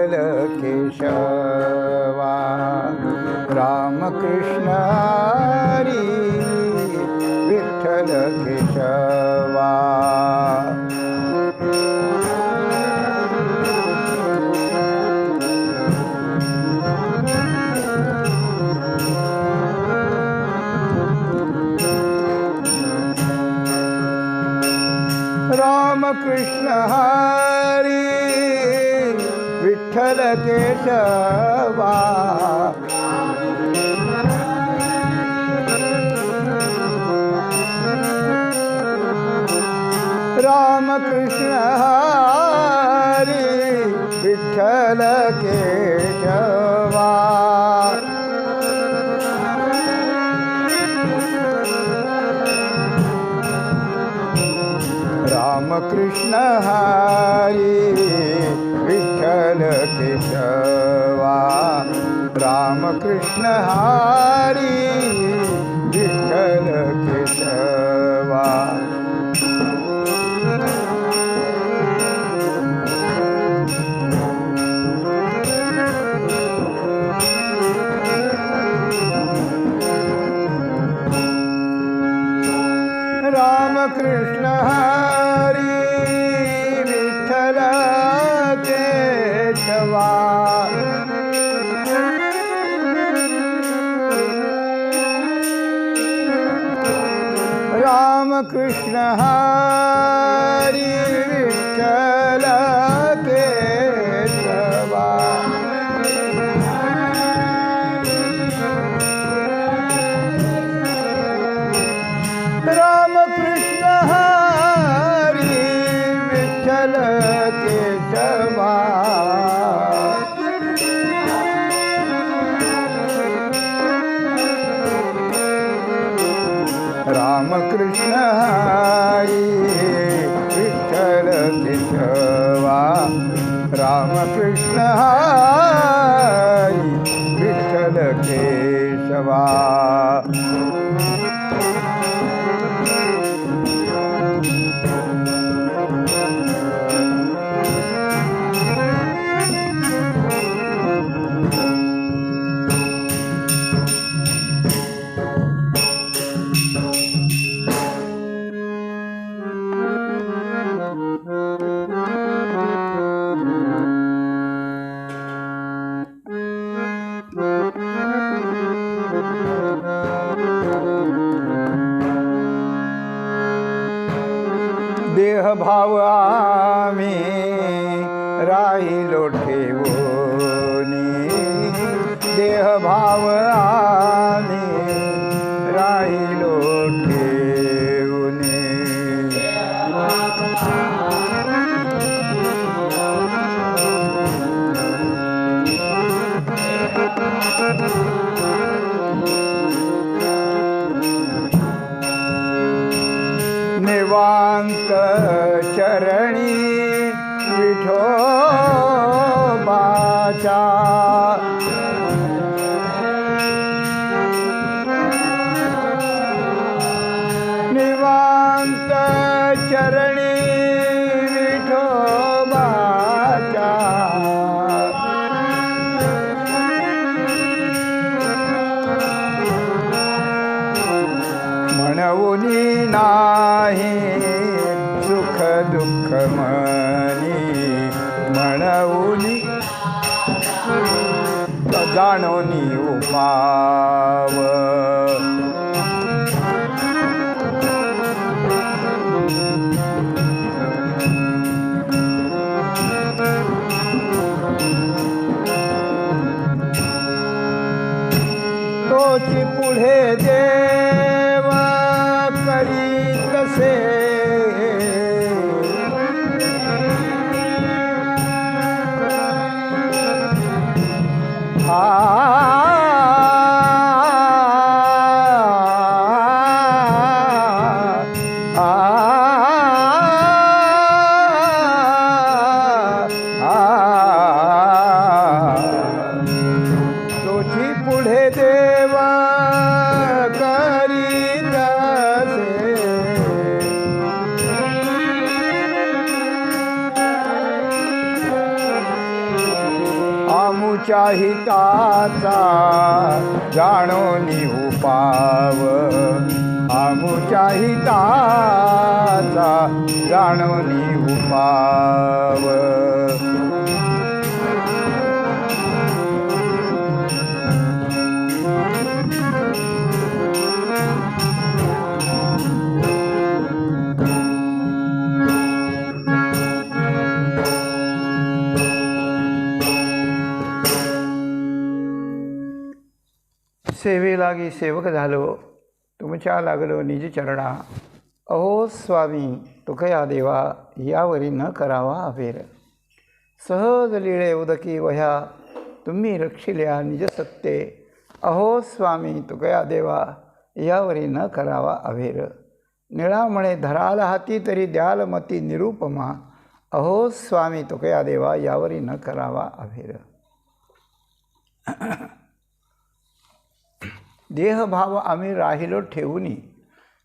विठ्ठल केशवा रामकृष्ण हरी विठ्ठल केशवा रामकृष्ण हरी विठ्ठल केशवा रामकृष्ण हरी विठ्ठल केशवा रामकृष्ण हरी विठ्ठल केशवा रामकृष्ण हरी विठ्ठल केशवा रामकृष्ण हरी विठ्ठल केशवा रामकृष्ण हरी विठ्ठल केशवा रामकृष्ण हरी विठ्ठल केशवा रामकृष्ण हरी विठ्ठल केशवा रामकृष्ण हरी विठ्ठल केशवा देह भाव आम्ही राहिलो ठेवूनी देह भाव आम्ही राहिलो ठेवूनी निवांत चरणी विठोबाच्या निवांत चरणी विठोबाच्या म्हणूनी नाही सुख दुःख मनी म्हणूनी जाणोनी उपाव तोची पुढे देव करी तसे तोची पुढे देवा आमुच्या हिताचा जाणोनी उपाव आमुच्या हिताचा जाणोनी उपाव सेवे लागी सेवक झालो तुमच्या लागलो निज चरणा अहो स्वामी तुकया देवा यावरी न करावा अभेर सहज लीळे उदकी वह्या तुम्ही रक्षिल्या निज सत्ते अहो स्वामी तुकया देवा यावरी न करावा अभेर निळामणे धराल हाती तरी द्याल मती निरूपमा अहो स्वामी तुकया देवा यावरी न करावा अभेर देहभाव आम्ही राहिलो ठेवूनी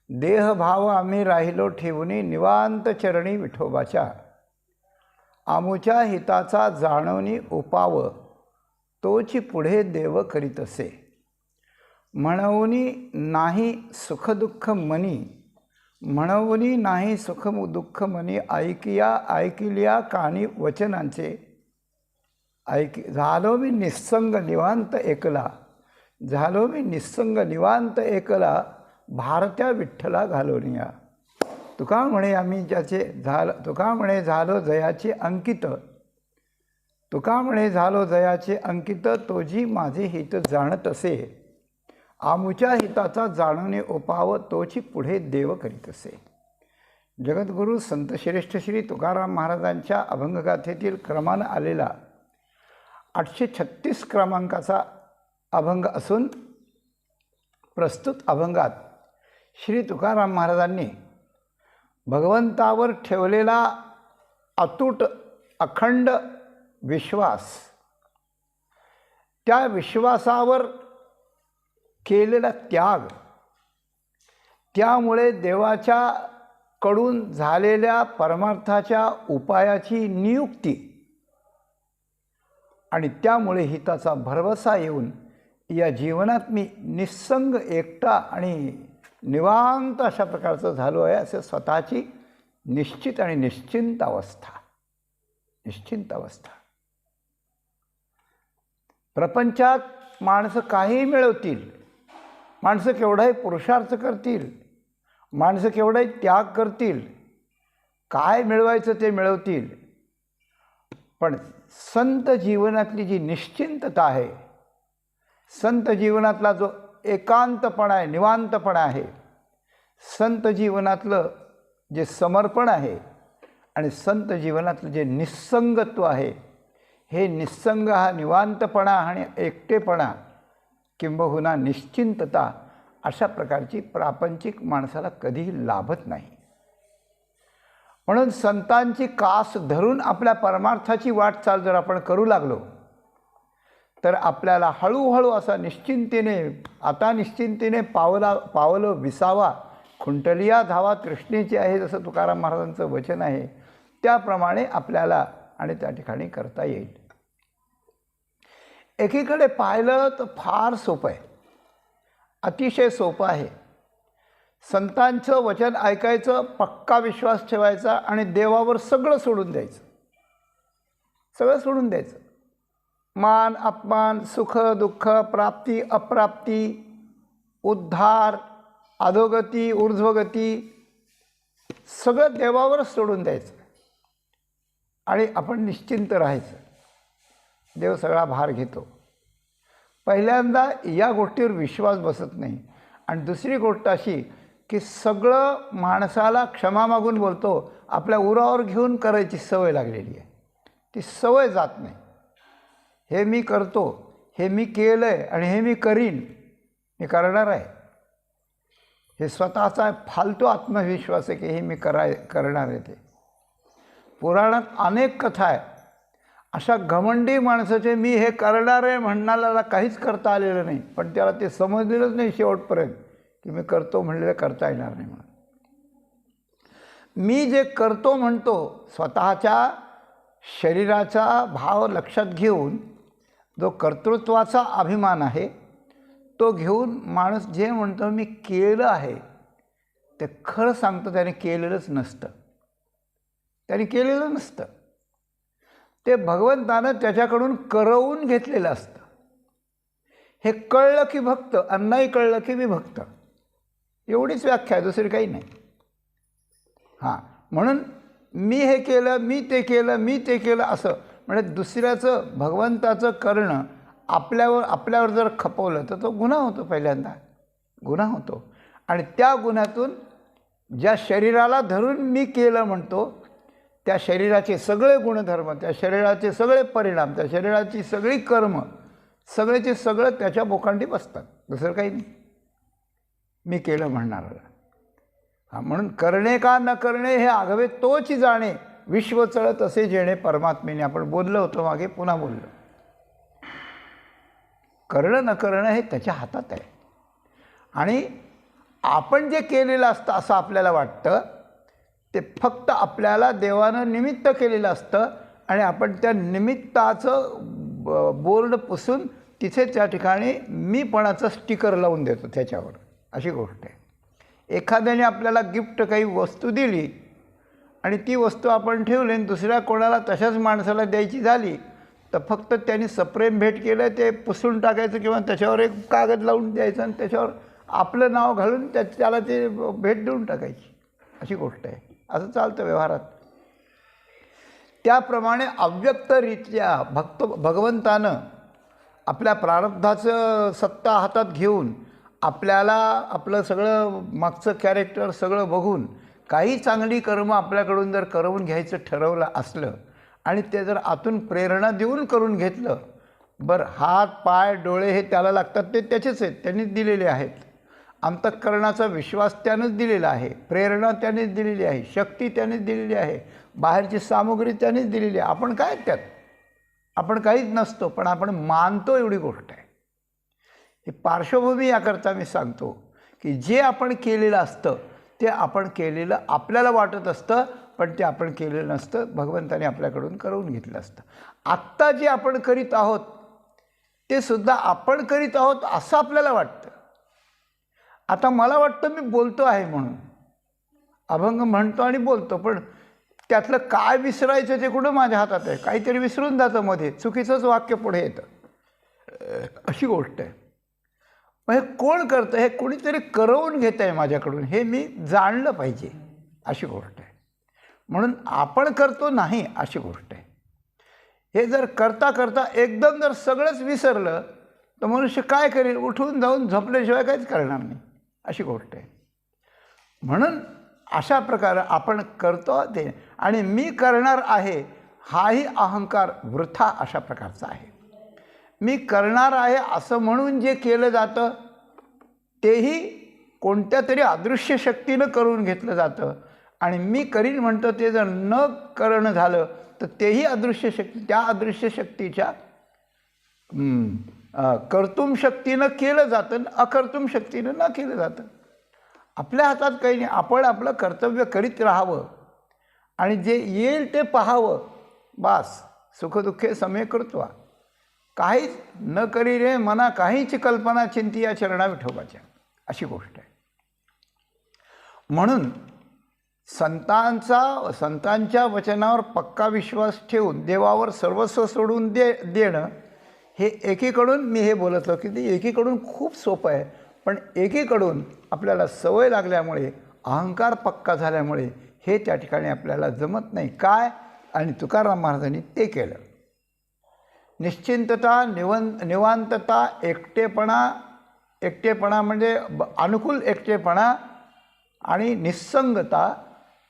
देहभाव आम्ही राहिलो ठेवूनी निवांत चरणी विठोबाच्या आमुच्या हिताचा जाणवनी उपाव तोची पुढे देव करीत असे म्हणवनी नाही सुखदुःख मनी म्हणवनी नाही सुख दुःख मनी ऐकिल्या कानी वचनांचे झालो मी निस्संग निवांत एकला झालो मी निस्संग निवांत एकला भारत्या विठ्ठला घालोनिया तुका म्हणे आम्ही ज्याचे तुका म्हणे झालो जयाचे अंकित तुका म्हणे झालो जयाचे अंकित तोजी माझे हित जाणत असे आमुच्या हिताचा जाणणे उपाव तोची पुढे देव करीत असे जगद्गुरू संत श्रेष्ठ श्री तुकाराम महाराजांच्या अभंगगाथेतील क्रमानं आलेला 836 क्रमांकाचा अभंग असून प्रस्तुत अभंगात श्री तुकाराम महाराजांनी भगवंतावर ठेवलेला अतूट अखंड विश्वास त्या विश्वासावर केलेला त्याग त्यामुळे देवाच्या कडून झालेल्या परमार्थाच्या उपायाची नियुक्ती आणि त्यामुळे हिताचा भरवसा येऊन या जीवनात मी निस्संग एकटा आणि निवांत अशा प्रकारचं झालो आहे असे स्वतःची निश्चित आणि निश्चिंत अवस्था प्रपंचात माणसं काहीही मिळवतील माणसं केवढाही पुरुषार्थ करतील माणसं केवढाही त्याग करतील काय मिळवायचं ते मिळवतील पण संत जीवनातली जी निश्चिंतता आहे संत जीवनातला जो एकांतपणा आहे निवांतपणा आहे संत जीवनातलं जे समर्पण आहे आणि संत जीवनातलं जे निस्संगत्व आहे हे निस्संग हा निवांतपणा आणि एकटेपणा किंबहुना निश्चिंतता अशा प्रकारची प्रापंचिक माणसाला कधीही लाभत नाही म्हणून संतांची कास धरून आपल्या परमार्थाची वाटचाल जर आपण करू लागलो तर आपल्याला हळूहळू असा निश्चिंतेने पावलं विसावा खुंटलिया धावा तृष्णेची आहे जसं तुकाराम महाराजांचं वचन आहे त्याप्रमाणे आपल्याला आणि त्या ठिकाणी करता येईल एकीकडे पाहिलं तर फार सोपं आहे अतिशय सोपं आहे संतांचं वचन ऐकायचं पक्का विश्वास ठेवायचा आणि देवावर सगळं सोडून द्यायचं मान अपमान सुख दुःख प्राप्ती अप्राप्ती उद्धार अधोगती ऊर्ध्वगती सगळं देवावर सोडून द्यायचं आणि आपण निश्चिंत राहायचं देव सगळा भार घेतो पहिल्यांदा या गोष्टीवर विश्वास बसत नाही आणि दुसरी गोष्ट अशी की सगळं माणसाला क्षमा मागून बोलतो आपल्या उरावर घेऊन करायची सवय लागलेली आहे ती सवय जात नाही हे मी करतो हे मी केलं आहे आणि हे मी करीन मी करणार आहे हे स्वतःचा फालतू आत्मविश्वास आहे की हे मी करणार आहे ते पुराणात अनेक कथा आहे अशा घमंडी माणसाचे मी हे करणार आहे म्हणणाऱ्याला काहीच करता आलेलं नाही पण त्याला ते समजलेलंच नाही शेवटपर्यंत की मी करतो म्हणलेलं करता येणार नाही म्हणून मी जे करतो म्हणतो स्वतःच्या शरीराचा भाव लक्षात घेऊन जो कर्तृत्वाचा अभिमान आहे तो घेऊन माणूस जे म्हणतो मी केलं आहे, ते खरं सांगतो त्याने केलेलंच नसतं. त्याने केलेलं नसतं. ते भगवंतानं त्याच्याकडून करवून घेतलेलं असतं. हे कळलं की भक्त, अन्नाही कळलं की विभक्त, एवढीच व्याख्या आहे, दुसरी काही नाही. हां, म्हणून मी हे केलं, मी ते केलं, मी ते केलं असं म्हणजे दुसऱ्याचं भगवंताचं करणं आपल्यावर जर खपवलं तर तो गुन्हा होतो, पहिल्यांदा गुन्हा होतो. आणि त्या गुन्ह्यातून ज्या शरीराला धरून मी केलं म्हणतो, त्या शरीराचे सगळे गुणधर्म, त्या शरीराचे सगळे परिणाम, त्या शरीराची सगळी कर्म, सगळेचे सगळं त्याच्या बोकांडी बसतात, दुसरं काही नाही मी केलं म्हणणारा. हां, म्हणून करणे का न करणे हे आघवे तोच जाणे, विश्व चळत असे जेणे परमात्मेने. आपण बोललो होतो मागे, पुन्हा बोललो. करणं न करणं हे त्याच्या हातात आहे. आणि आपण जे केलेलं असतं असं आपल्याला वाटतं, ते फक्त आपल्याला देवानं निमित्त केलेलं असतं आणि आपण त्या निमित्ताचं बोर्ड पुसून तिथे त्या ठिकाणी मीपणाचं स्टिकर लावून देतो त्याच्यावर, अशी गोष्ट आहे. एखाद्याने आपल्याला गिफ्ट काही वस्तू दिली आणि ती वस्तू आपण ठेवली आणि दुसऱ्या कोणाला तशाच माणसाला द्यायची झाली तर फक्त त्यांनी सप्रेम भेट केलं ते पुसून टाकायचं किंवा त्याच्यावर एक कागद लावून द्यायचं आणि त्याच्यावर आपलं नाव घालून त्याला ते भेट देऊन टाकायची, अशी गोष्ट आहे. असं चालतं व्यवहारात. त्याप्रमाणे अव्यक्तरित्या भगवंतानं आपल्या प्रारब्धाचं सत्ता हातात घेऊन आपल्याला आपलं सगळं मागचं कॅरेक्टर सगळं बघून काही चांगली कर्म आपल्याकडून जर करवून घ्यायचं ठरवलं असलं आणि ते जर आतून प्रेरणा देऊन करून घेतलं, बरं हात पाय डोळे हे त्याला लागतात, ते त्याचेच आहेत, त्यांनीच दिलेले आहेत. अंतःकरणाचा विश्वास त्यानेच दिलेला आहे, प्रेरणा त्यानेच दिलेली आहे, शक्ती त्यानेच दिलेली आहे, बाहेरची सामुग्री त्यानेच दिलेली आहे. आपण काय त्यात, आपण काहीच नसतो, पण आपण मानतो एवढी गोष्ट आहे. ही पार्श्वभूमी याकरता मी सांगतो की जे आपण केलेलं असतं ते आपण केलेलं आपल्याला वाटत असतं, पण ते आपण केलेलं नसतं, भगवंताने आपल्याकडून करवून घेतलं असतं. आत्ता जे आपण करीत आहोत ते सुद्धा आपण करीत आहोत असं आपल्याला वाटतं. आता मला वाटतं मी बोलतो आहे म्हणून, अभंग म्हणतो आणि बोलतो, पण त्यातलं काय विसरायचं ते कुठं माझ्या हातात आहे. काहीतरी विसरून जातं मध्ये, चुकीचंच वाक्य पुढे येतं, अशी गोष्ट आहे. मग हे कोण करतं, हे कोणीतरी करवून घेत आहे माझ्याकडून, हे मी जाणलं पाहिजे, अशी गोष्ट आहे. म्हणून आपण करतो नाही, अशी गोष्ट आहे. हे जर करता करता एकदम जर सगळंच विसरलं तर मनुष्य काय करेल, उठून जाऊन झोपल्याशिवाय काहीच करणार नाही, अशी गोष्ट आहे. म्हणून अशा प्रकारे आपण करतो ते, आणि मी करणार आहे हाही अहंकार वृथा अशा प्रकारचा आहे. मी करणार आहे असं म्हणून जे केलं जातं तेही कोणत्या तरी अदृश्य शक्तीनं करून घेतलं जातं, आणि मी करीन म्हणतो ते जर न करणं झालं तर तेही अदृश्य शक्ती, त्या अदृश्य शक्तीच्या कर्तुम शक्तीनं केलं जातं, अकर्तुम शक्तीनं न केलं जातं. आपल्या हातात काही नाही, आपण आपलं कर्तव्य करीत राहावं आणि जे येईल ते पाहावं, बास. सुखदुःखे समे कृत्वा, काहीच न करी रे मना काहीची कल्पना चिंती या चरणा विठोबाच्या, अशी गोष्ट आहे. म्हणून संतांच्या वचनावर पक्का विश्वास ठेवून देवावर सर्वस्व सोडून देणं हे एकीकडून मी हे बोलत होतो की ते एकीकडून खूप सोपं आहे, पण एकीकडून आपल्याला सवय लागल्यामुळे, अहंकार पक्का झाल्यामुळे हे त्या ठिकाणी आपल्याला जमत नाही. काय, आणि तुकाराम महाराजांनी ते केलं. निश्चिंतता, निवांतता, एकटेपणा म्हणजे अनुकूल एकटेपणा आणि निस्संगता,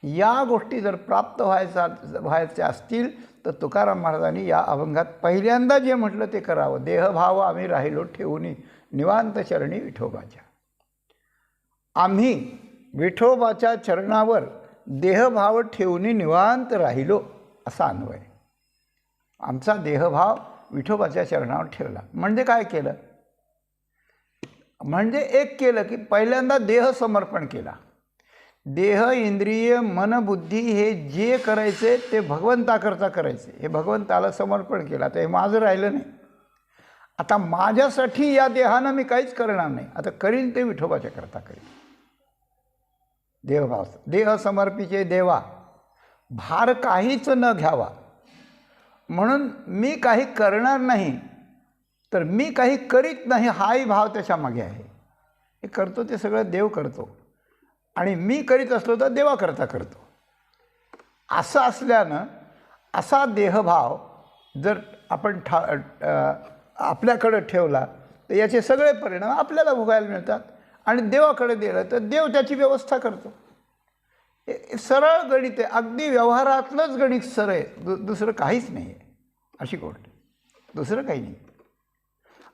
या गोष्टी जर प्राप्त व्हायच्या असतील तर तुकाराम महाराजांनी या अभंगात पहिल्यांदा जे म्हटलं ते करावं. देहभाव आम्ही राहिलो ठेवून निवांत चरणी विठोबाच्या. आम्ही विठोबाच्या चरणावर देहभाव ठेवून निवांत राहिलो असा अन्वय. आमचा देहभाव विठोबाच्या चरणावर ठेवला म्हणजे काय केलं, म्हणजे एक केलं की पहिल्यांदा देह समर्पण केला. देह, इंद्रिय, मन, बुद्धी हे जे करायचे ते भगवंताकरता करायचे, हे भगवंताला समर्पण केलं. आता हे माझं राहिलं नाही, आता माझ्यासाठी या देहानं मी काहीच करणार नाही, आता करीन ते विठोबाच्या करता करीन. देहभाव, देह समर्पिचे देवा, भार काहीच न घ्यावा. म्हणून मी काही करणार नाही तर मी काही करीत नाही, हाही भाव त्याच्या मागे आहे. हे करतो ते सगळं देव करतो आणि मी करीत असलो तर देवा करता करतो. असं असल्यानं असा देहभाव जर आपण आपल्याकडं ठेवला तर याचे सगळे परिणाम आपल्याला भोगायला मिळतात. आणि देवाकडे दिलं तर देव त्याची व्यवस्था करतो. हे सरळ गणित आहे, अगदी व्यवहारातलंच गणित सरळ आहे, दुसरं काहीच नाही आहे. अशी गोष्ट, दुसरं काही नाही.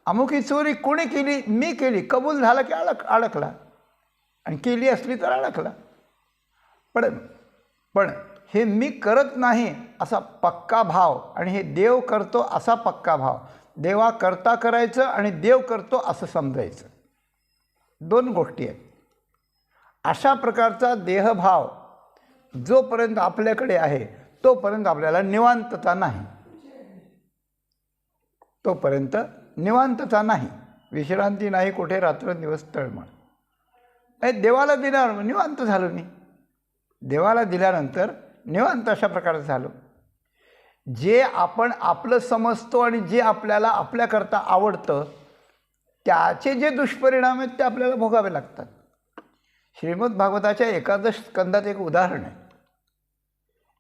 अमुक ही चोरी कोणी केली? मी केली. कबूल झाला की अडकला, आणि केली असली तर अडकला. पण हे मी करत नाही असा पक्का भाव आणि हे देव करतो असा पक्का भाव, देवा करता करायचं आणि देव करतो असं समजायचं, दोन गोष्टी आहेत. अशा प्रकारचा देहभाव जोपर्यंत आपल्याकडे आहे तोपर्यंत आपल्याला निवांतता नाही, तोपर्यंत निवांतता नाही, विश्रांती नाही, कुठे रात्रंदिवस तळमळ. देवाला दिल्यावर निवांत झालो मी, देवाला दिल्यानंतर निवांत अशा प्रकारचं झालो. जे आपण आपलं समजतो आणि जे आपल्याला आपल्याकरता आवडतं त्याचे जे दुष्परिणाम आहेत ते आपल्याला भोगावे लागतात. श्रीमद भागवताच्या एकादश स्कंदात एक उदाहरण आहे.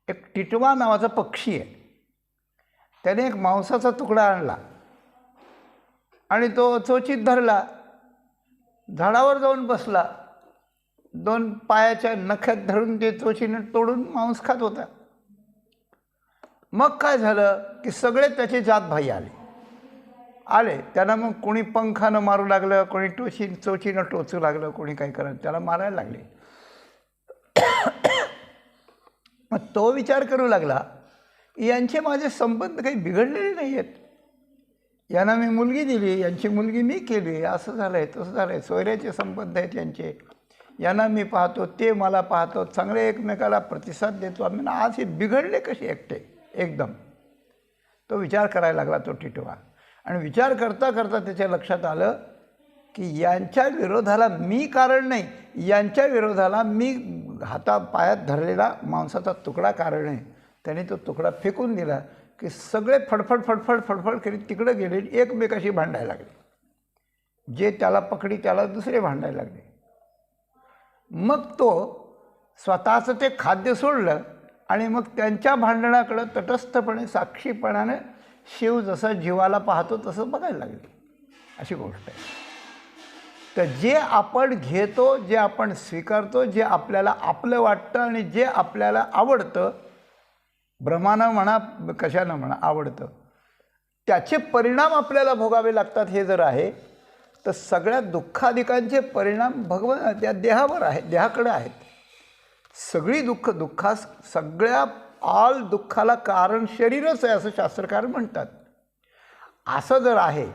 एक टिटवा नावाचा पक्षी आहे, त्याने एक मांसाचा तुकडा आणला आणि तो चोचीत धरला, झाडावर जाऊन बसला, दोन पायाच्या नख्यात धरून ते चोचीने तोडून मांस खात होता. मग काय झालं की सगळे त्याचे जातभाई आले त्यांना. मग कोणी पंखानं मारू लागलं, कोणी चोचीनं टोचू लागलं, कोणी काय करत त्याला मारायला लागले. मग तो विचार करू लागला, यांचे माझे संबंध काही बिघडलेले नाही आहेत, यांना मी मुलगी दिली, यांची मुलगी मी केली, असं झालं आहे तसं झालं आहे, सोयऱ्याचे संबंध आहेत यांचे, यांना मी पाहतो ते मला पाहतो, चांगले एकमेकाला प्रतिसाद देतो आम्ही, आज हे बिघडले कसे एकटे एकदम. तो विचार करायला लागला तो टिटवा. आणि विचार करता करता त्याच्या लक्षात आलं की यांच्या विरोधाला मी कारण नाही, यांच्या विरोधाला मी हातापायात धरलेला मांसाचा तुकडा कारण आहे. त्याने तो तुकडा फेकून दिला की सगळे फडफड फडफड फडफड करीत तिकडे गेले, एकमेकाशी भांडायला लागले. जे त्याला पकडी त्याला दुसरे भांडायला लागले. मग तो स्वतःचं ते खाद्य सोडलं आणि मग त्यांच्या भांडणाकडं तटस्थपणे साक्षीपणाने शिव जसं जीवाला पाहतो तसं बघायला लागले. अशी गोष्ट आहे. तर जे आपण घेतो, जे आपण स्वीकारतो, जे आपल्याला आपलं वाटतं आणि जे आपल्याला आवडतं, भ्रमानं म्हणा कशानं म्हणा आवडतं, त्याचे परिणाम आपल्याला भोगावे लागतात. हे जर आहे तर सगळ्या दुःखाधिकांचे परिणाम भगवान त्या देहावर आहेत, देहाकडे आहेत. सगळी दुःखास सगळ्या आल दुःखाला कारण शरीरच आहे असं शास्त्रकार म्हणतात. असं जर आहे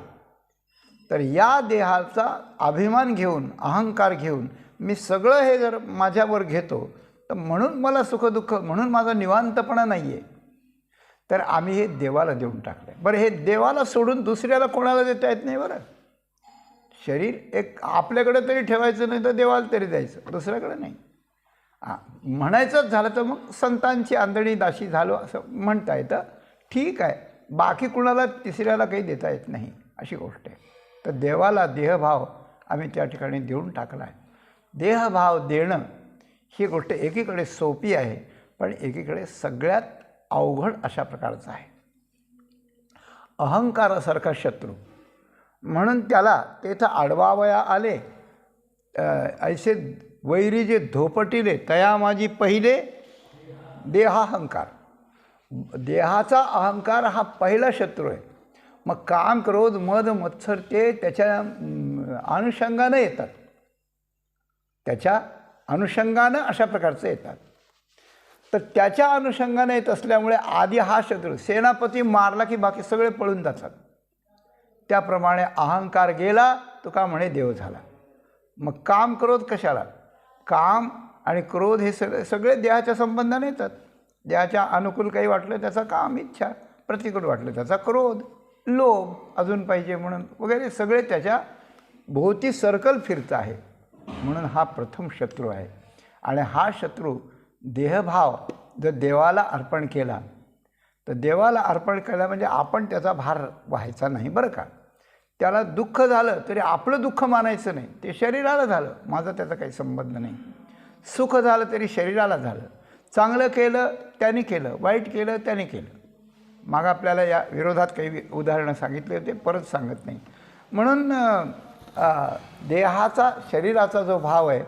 तर या देहाचा अभिमान घेऊन, अहंकार घेऊन मी सगळं हे जर माझ्यावर घेतो तर म्हणून मला सुखदुःख, म्हणून माझा निवांतपणा नाही आहे, तर आम्ही हे देवाला देऊन टाकलं. बरं, हे देवाला सोडून दुसऱ्याला कोणाला देता येत नाही. बरं, शरीर एक आपल्याकडे तरी ठेवायचं, नाही तर देवाला तरी द्यायचं, दुसऱ्याकडे नाही. म्हणायचंच झालं तर मग संतांची आंधळी दाशी झालो असं म्हणता येतं, ठीक आहे. बाकी कुणाला तिसऱ्याला काही देता येत नाही अशी गोष्ट आहे. तर देवाला देहभाव आम्ही त्या ठिकाणी देऊन टाकला आहे. देहभाव देणं ही गोष्ट एकीकडे सोपी आहे, पण एकीकडे सगळ्यात अवघड अशा प्रकारचं आहे. अहंकारासारखा शत्रू म्हणून त्याला तेथं आडवावया आले, ऐसे वैरी जे धोपटिले तया माझी पहिले देहाहंकार. देहाचा अहंकार हा पहिला शत्रू आहे. मग काम, क्रोध, मद, मत्सर ते त्याच्या अनुषंगानं येतात, त्याच्या अनुषंगानं अशा प्रकारचे येतात. तर त्याच्या अनुषंगाने येत असल्यामुळे आधी हा शत्रू, सेनापती मारला की बाकी सगळे पळून जातात. त्याप्रमाणे अहंकार गेला तो का म्हणे देव झाला. मग काम, क्रोध कशाला? काम आणि क्रोध हे सगळे देहाच्या संबंधाने येतात. देहाच्या अनुकूल काही वाटलं त्याचा काम इच्छा, प्रतिकूल वाटलं त्याचा क्रोध, लोभ अजून पाहिजे म्हणून वगैरे सगळे त्याच्या भोवती सर्कल फिरतं आहे. म्हणून हा प्रथम शत्रू आहे. आणि हा शत्रू देहभाव जर देवाला अर्पण केला तर देवाला अर्पण केला म्हणजे आपण त्याचा भार व्हायचा नाही बरं का. त्याला दुःख झालं तरी आपलं दुःख मानायचं नाही, ते शरीराला झालं, माझा त्याचा काही संबंध नाही. सुख झालं तरी शरीराला झालं. चांगलं केलं त्याने केलं, वाईट केलं त्याने केलं. मग आपल्याला या विरोधात काही उदाहरणं सांगितले होते, परत सांगत नाही. म्हणून देहाचा शरीराचा जो भाव आहे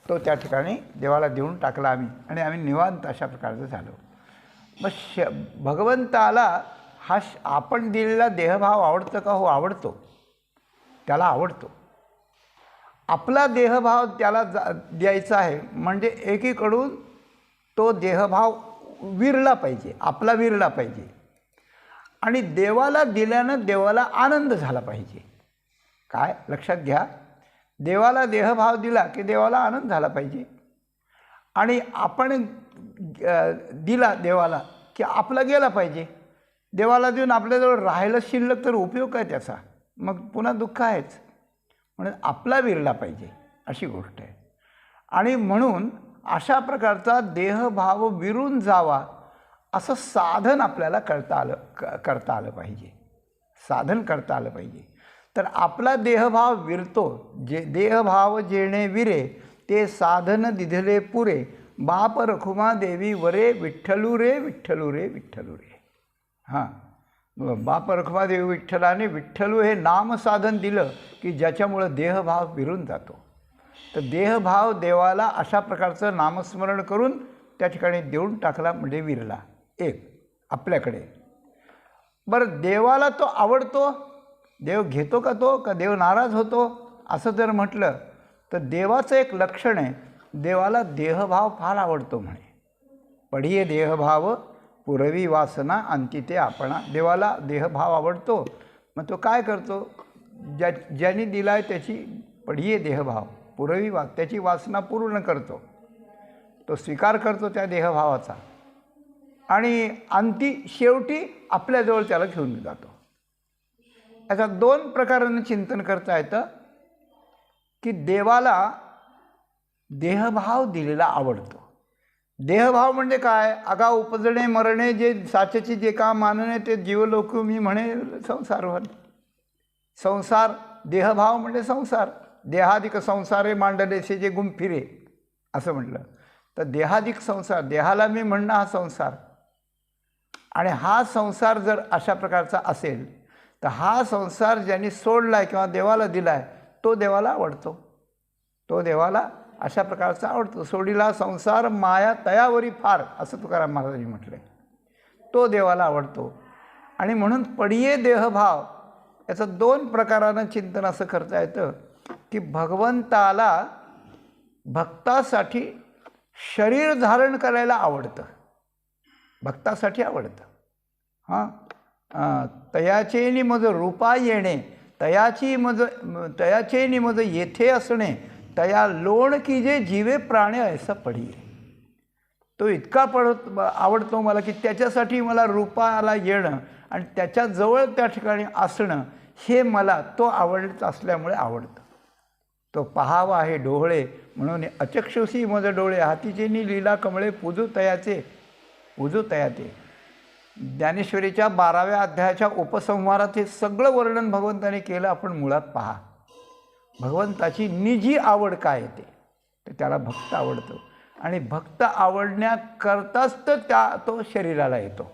तो त्या ठिकाणी देवाला देऊन टाकला आम्ही आणि आम्ही निवांत अशा प्रकारचं झालो. मग भगवंताला हा आपण दिलेला देहभाव आवडतं का? हो आवडतो, त्याला आवडतो. आपला देहभाव त्याला द्यायचा आहे म्हणजे एकीकडून तो देहभाव विरला पाहिजे, आपला विरला पाहिजे. आणि देवाला दिल्यानं देवाला आनंद झाला पाहिजे. काय लक्षात घ्या, देवाला देहभाव दिला की देवाला आनंद झाला पाहिजे. आणि आपण दिला देवाला की आपला गेला पाहिजे. देवाला देऊन आपल्याजवळ राहायला शिल्लक तर उपयोग काय त्याचा, मग पुन्हा दुःख आहेच. म्हणून आपला विरला पाहिजे अशी गोष्ट आहे. आणि म्हणून अशा प्रकारचा देहभाव विरून जावा असं साधन आपल्याला करता आलं पाहिजे, साधन करता आलं पाहिजे. तर आपला देहभाव विरतो, जे देहभाव जेणे विरे ते साधन दिधले पुरे, बाप रखुमा देवी वरे विठ्ठलू रे विठ्ठलू रे विठ्ठलू रे. हां, बाप रखुमा देवी विठ्ठलाने विठ्ठलू हे नाम साधन दिलं की ज्याच्यामुळं देहभाव विरून जातो. तर देहभाव देवाला अशा प्रकारचं नामस्मरण करून त्या ठिकाणी देऊन टाकला म्हणजे विरला एक आपल्याकडे. बरं, देवाला तो आवडतो, देव घेतो का तो, का देव नाराज होतो असं जर म्हटलं तर देवाचं एक लक्षण आहे, देवाला देहभाव फार आवडतो म्हणे. पढिये देहभाव पुरवी वासना अंती ते आपणा. देवाला देहभाव आवडतो. मग तो काय करतो, ज्यांनी दिला आहे त्याची पढिये देहभाव पुरवी त्याची वासना पूर्ण करतो, तो स्वीकार करतो त्या देहभावाचा आणि अंती शेवटी आपल्याजवळ त्याला घेऊन जातो. याचा दोन प्रकारानं चिंतन करता येतं की देवाला देहभाव दिलेला आवडतो. देहभाव म्हणजे काय, आगाव उपजणे मरणे जे साचेची जे काम मानणे ते जीवलोक मी म्हणे संसार व्हाल. संसार देहभाव म्हणजे संसार, देहाधिक संसारे मांडलेसे जे गुंफिरे असं म्हटलं. तर देहाधिक संसार, देहाला मी म्हणणं हा संसार. आणि हा संसार जर अशा प्रकारचा असेल तर हा संसार ज्यांनी सोडला आहे किंवा देवाला दिला आहे तो देवाला आवडतो, तो देवाला अशा प्रकारचा आवडतो. सोडीला संसार माया तयावरी फार असं तुकाराम महाराजांनी म्हटलं आहे, तो देवाला आवडतो. आणि म्हणून पढिये देहभाव याचं दोन प्रकारानं चिंतन असं करता येतं की भगवंताला भक्तासाठी शरीर धारण करायला आवडतं, भक्तासाठी आवडतं. हां, तयाचेनी मज रूपा येणे, तयाचेनी मज येथे असणे, तया लोण की जे जीवे प्राणे ऐसा पढिये. तो इतका आवडतो मला की त्याच्यासाठी मला रूपाला येणं आणि त्याच्याजवळ त्या ठिकाणी असणं हे मला तो आवडत असल्यामुळे आवडतं. तो पहावा आहे डोळे म्हणून अचक्षुषी मज डोळे, हातीचेनी लीला कमळे पूजू तयाचे पूजू तयाचे. ज्ञानेश्वरीच्या 12व्या अध्यायाच्या उपसंहारात हे सगळं वर्णन भगवंताने केलं. आपण मुळात पहा भगवंताची निजी आवड काय येते, तर त्याला भक्त आवडतो. आणि भक्त आवडण्याकरताच तर तो शरीराला येतो,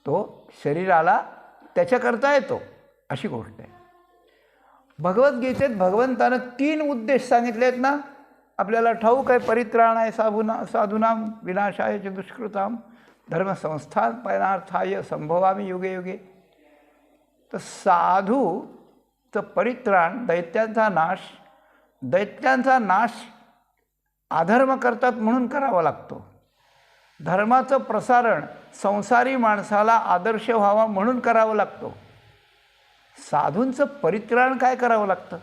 तो शरीराला त्याच्याकरता येतो अशी गोष्ट आहे. भगवद्गीतेत भगवंतानं 3 उद्देश सांगितले आहेत ना, आपल्याला ठाऊक आहे. परित्राणाय साधूनां विनाशाय च दुष्कृतां धर्मसंस्थापनार्थाय संभवामी युगे युगे. तर साधूचं परित्राण, दैत्यांचा नाश अधर्म करतात म्हणून करावा लागतो. धर्माचं प्रसारण संसारी माणसाला आदर्श व्हावा म्हणून करावं लागतो. साधूंचं परित्राण काय करावं लागतं,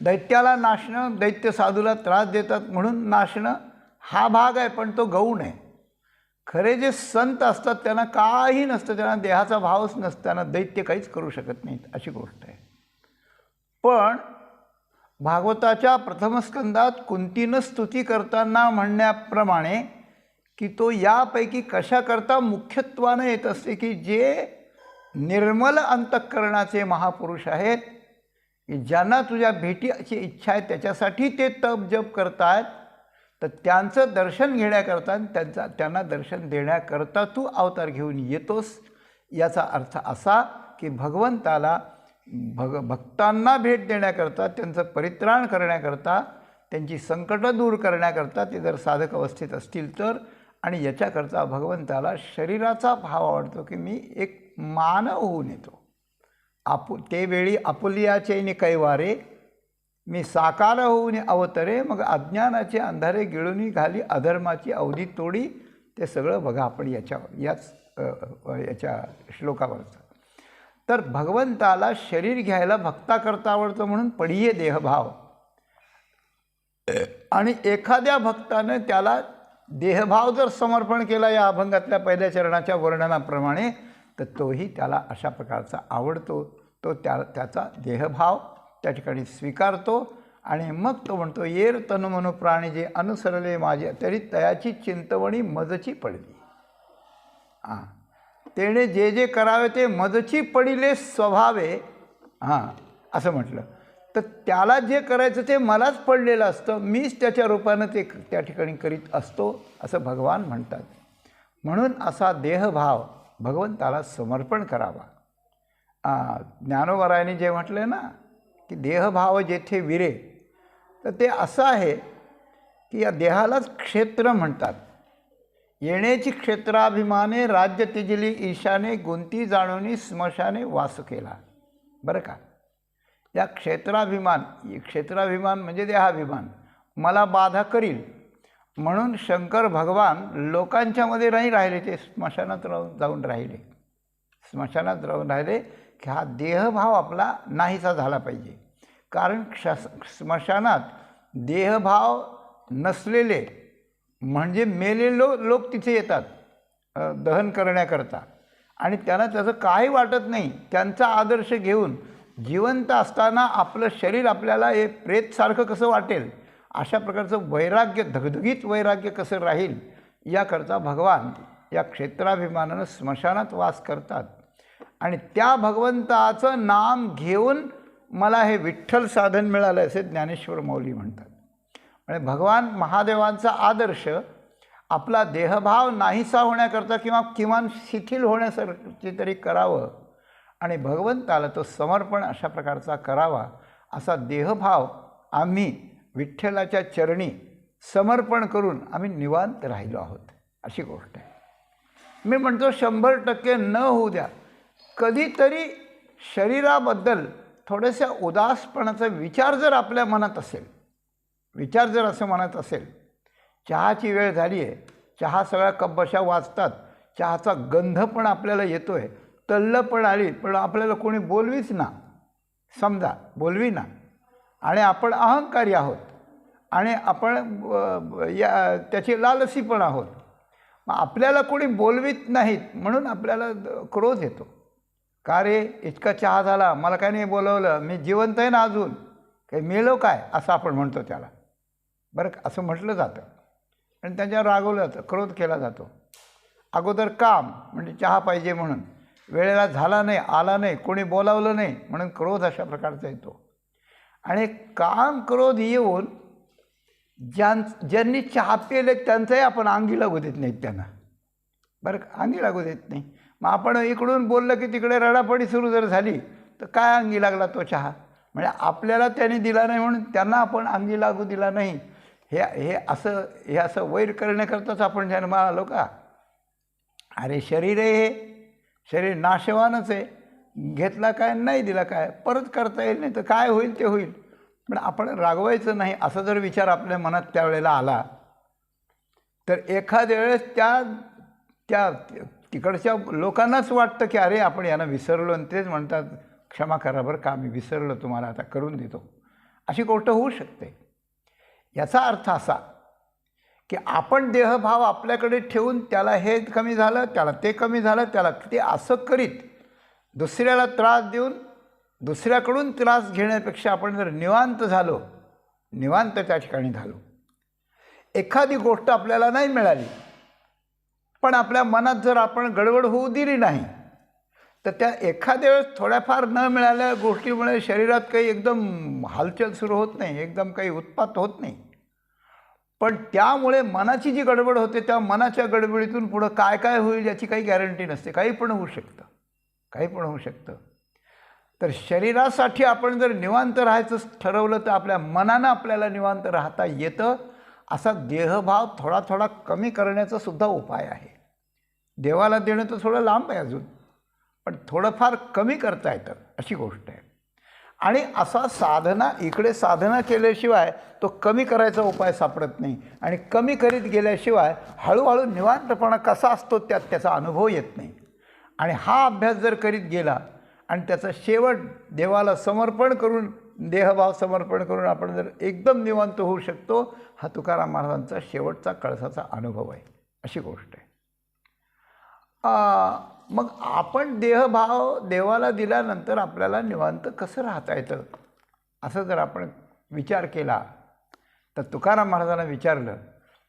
दैत्याला नाशणं, दैत्य साधूला त्रास देतात म्हणून नाशणं हा भाग आहे, पण तो गौण आहे. खरे जे संत असतात त्यांना काही नसतं, त्यांना देहाचा भावच नसतो, त्यांना दैत्य काहीच करू शकत नाहीत, अशी गोष्ट आहे. पण भागवताच्या प्रथम स्कंदात कुंतीनं स्तुती करताना म्हणण्याप्रमाणे की तो यापैकी कशाकरता मुख्यत्वानं येत असते की जे निर्मल अंतःकरणाचे महापुरुष आहेत, की ज्यांना तुझ्या भेटीची इच्छा आहे, त्याच्यासाठी ते तप जप करतायत, तर त्यांचं दर्शन घेण्याकरता त्यांना दर्शन देण्याकरता तू अवतार घेऊन येतोस. याचा अर्थ असा की भगवंताला भक्तांना भेट देण्याकरता, त्यांचं परित्राण करण्याकरता, त्यांची संकटं दूर करण्याकरता ते जर साधक अवस्थेत असतील तर, आणि याच्याकरता भगवंताला शरीराचा भाव आवडतो की मी एक मानव होऊन येतो. ते वेळी आपुलियाचे कैवारे मी साकार होऊन अवतरे, मग अज्ञानाचे अंधारे गिळून घाली अधर्माची अवधी तोडी. ते सगळं बघा आपण याच्या श्लोकावरचं. तर भगवंताला शरीर घ्यायला भक्ताकरता आवडतं म्हणून पडिये देहभाव, आणि एखाद्या भक्तानं त्याला देहभाव जर समर्पण केला या अभंगातल्या पहिल्या चरणाच्या वर्णनाप्रमाणे, तर तोही त्याला अशा प्रकारचा आवडतो. तो त्याचा देहभाव त्या ठिकाणी स्वीकारतो, आणि मग तो म्हणतो येर तनु मनु प्राणी जे अनुसरले माझे, तरी तयाची चिंतवणी मजची पडली. तेणे जे जे करावे ते मजची पडिले स्वभावे, असं म्हटलं. तर त्याला जे करायचं ते मलाच पडलेलं असतं, मीच त्याच्या रूपानं ते त्या ठिकाणी करीत असतो, असं भगवान म्हणतात. म्हणून असा देहभाव भगवंताला समर्पण करावा. ज्ञानोबरायांनी जे म्हटलं ना की देहभाव जेथे विरे, तर ते असं आहे की या देहालाच क्षेत्र म्हणतात. येण्याची क्षेत्राभिमाने राज्य त्यजिली ईशाने, गुंती जाणूनी स्मशाने वास केला. बरं का, या क्षेत्राभिमान म्हणजे देहाभिमान मला बाधा करील म्हणून शंकर भगवान लोकांच्यामध्ये नाही राहिले, ते स्मशानात जाऊन राहिले की हा देहभाव आपला नाहीसा झाला पाहिजे. कारण स्मशानात देहभाव नसलेले म्हणजे मेलेले लोक तिथे येतात दहन करण्याकरता, आणि त्यांना त्याचं काही वाटत नाही. त्यांचा आदर्श घेऊन जिवंत असताना आपलं शरीर आपल्याला हे प्रेतसारखं कसं वाटेल, अशा प्रकारचं वैराग्य, धगधगीत वैराग्य कसं राहील, याकरता भगवान या क्षेत्राभिमानानं स्मशानात वास करतात. आणि त्या भगवंताचं नाम घेऊन मला हे विठ्ठल साधन मिळालं, असे ज्ञानेश्वर माऊली म्हणतात. म्हणजे भगवान महादेवांचा आदर्श आपला देहभाव नाहीसा होण्याकरता किंवा किमान शिथिल होण्यासाठी तरी करावं, आणि भगवंताला तो समर्पण अशा प्रकारचा करावा. असा देहभाव आम्ही विठ्ठलाच्या चरणी समर्पण करून आम्ही निवांत राहिलो आहोत, अशी गोष्ट आहे. मी म्हणतो 100% न होऊ द्या. कधीतरी शरीराबद्दल थोड्याशा उदासपणाचा विचार जर आपल्या मनात असेल, विचार जर असं मनात असेल, चहाची वेळ झाली आहे, चहा सगळ्या कपबशा वाजतात, चहाचा गंध पण आपल्याला येतो आहे, तल्ल पण आली, पण आपल्याला कोणी बोलवीच ना, समजा बोलवी ना, आणि आपण अहंकारी आहोत, आणि आपण त्याची लालसी पण आहोत. मग आपल्याला कोणी बोलवीत नाहीत म्हणून आपल्याला क्रोध येतो. का रे इतका चहा झाला, मला काय नाही बोलवलं, मी जिवंत आहे ना अजून, काही मेलो काय, असं आपण म्हणतो त्याला. बरं, असं म्हटलं जातं आणि त्याच्यावर रागवलं जातं, क्रोध केला जातो. अगोदर काम म्हणजे चहा पाहिजे म्हणून, वेळेला झाला नाही, आला नाही, कोणी बोलावलं नाही म्हणून क्रोध अशा प्रकारचा येतो. आणि काम क्रोध येऊन ज्यांनी चहा पिले त्यांचाही आपण अंगी लागू देत नाहीत त्यांना. बरं, अंगी लागू देत नाही. मग आपण इकडून बोललं की तिकडे रडापडी सुरू जर झाली तर काय अंगी लागला तो चहा, म्हणजे आपल्याला त्यांनी दिला नाही म्हणून त्यांना आपण अंगी लागू दिला नाही. हे असं वैर करण्याकरताच आपण जन्माला आलो का? अरे शरीर आहे, हे शरीर नाशवानच आहे, घेतला काय नाही दिला काय, परत करता येईल, नाही तर काय होईल ते होईल. पण आपण रागवायचं नाही, असा जर विचार आपल्या मनात त्यावेळेला आला तर एखाद्या वेळेस त्या तिकडच्या लोकांनाच वाटतं की अरे आपण यांना विसरलो, आणि तेच म्हणतात क्षमा करा बरं का, मी विसरलो, तुम्हाला आता करून देतो, अशी गोष्ट होऊ शकते. याचा अर्थ असा की आपण देहभाव आपल्याकडे ठेवून त्याला हे कमी झालं, त्याला ते कमी झालं, त्याला ते असं करीत दुसऱ्याला त्रास देऊन दुसऱ्याकडून त्रास घेण्यापेक्षा आपण जर निवांत झालो, निवांत त्या ठिकाणी झालो, एखादी गोष्ट आपल्याला नाही मिळाली पण आपल्या मनात जर आपण गडबड होऊ दिली नाही, तर त्या एखाद्या वेळेस थोड्याफार न मिळाल्या गोष्टीमुळे शरीरात काही एकदम हालचाल सुरू होत नाही, एकदम काही उत्पात होत नाही, पण त्यामुळे मनाची जी गडबड होते त्या मनाच्या गडबडीतून पुढं काय काय होईल याची काही गॅरंटी नसते. काही पण होऊ शकतं, काही पण होऊ शकतं. तर शरीरासाठी आपण जर निवांत राहायचं ठरवलं तर आपल्या मनानं आपल्याला निवांत राहता येतं. असा देहभाव थोडा थोडा कमी करण्याचा सुद्धा उपाय आहे. देवाला देणं तर थोडं लांब आहे अजून, पण थोडंफार कमी करता येतं अशी गोष्ट आहे. आणि असा साधना, इकडे साधना केल्याशिवाय तो कमी करायचा उपाय सापडत नाही, आणि कमी करीत गेल्याशिवाय हळूहळू निवांतपणा कसा असतो त्याचा अनुभव येत नाही. आणि हा अभ्यास जर करीत गेला आणि त्याचा शेवट देवाला समर्पण करून, देहभाव समर्पण करून आपण जर एकदम निवांत होऊ शकतो, हा तुकाराम महाराजांचा शेवटचा कळसाचा अनुभव आहे अशी गोष्ट आहे. मग आपण देहभाव देवाला दिल्यानंतर आपल्याला निवांत कसं राहता येतं असं जर आपण विचार केला तर तुकाराम महाराजांना विचारलं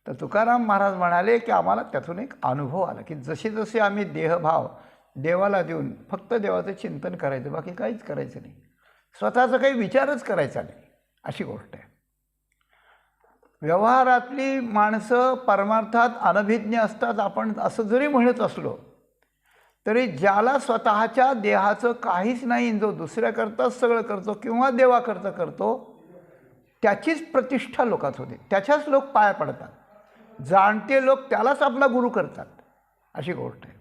तर तुकाराम महाराज म्हणाले की आम्हाला त्यातून एक अनुभव आला की जसे जसे आम्ही देहभाव देवाला देऊन फक्त देवाचं चिंतन करायचं, बाकी काहीच करायचं नाही, स्वतःचा काही विचारच करायचा नाही अशी गोष्ट आहे. व्यवहारातली माणसं परमार्थात अनभिज्ञ असतात. आपण असं जरी म्हणत असलो तरी ज्याला स्वतःच्या देहाचं काहीच नाही, जो दुसऱ्याकरताच सगळं करतो किंवा देवाकरता करतो, त्याचीच प्रतिष्ठा लोकात होते, त्याच्याच लोक पाया पडतात. जाणते लोक त्यालाच आपला गुरु करतात अशी गोष्ट आहे.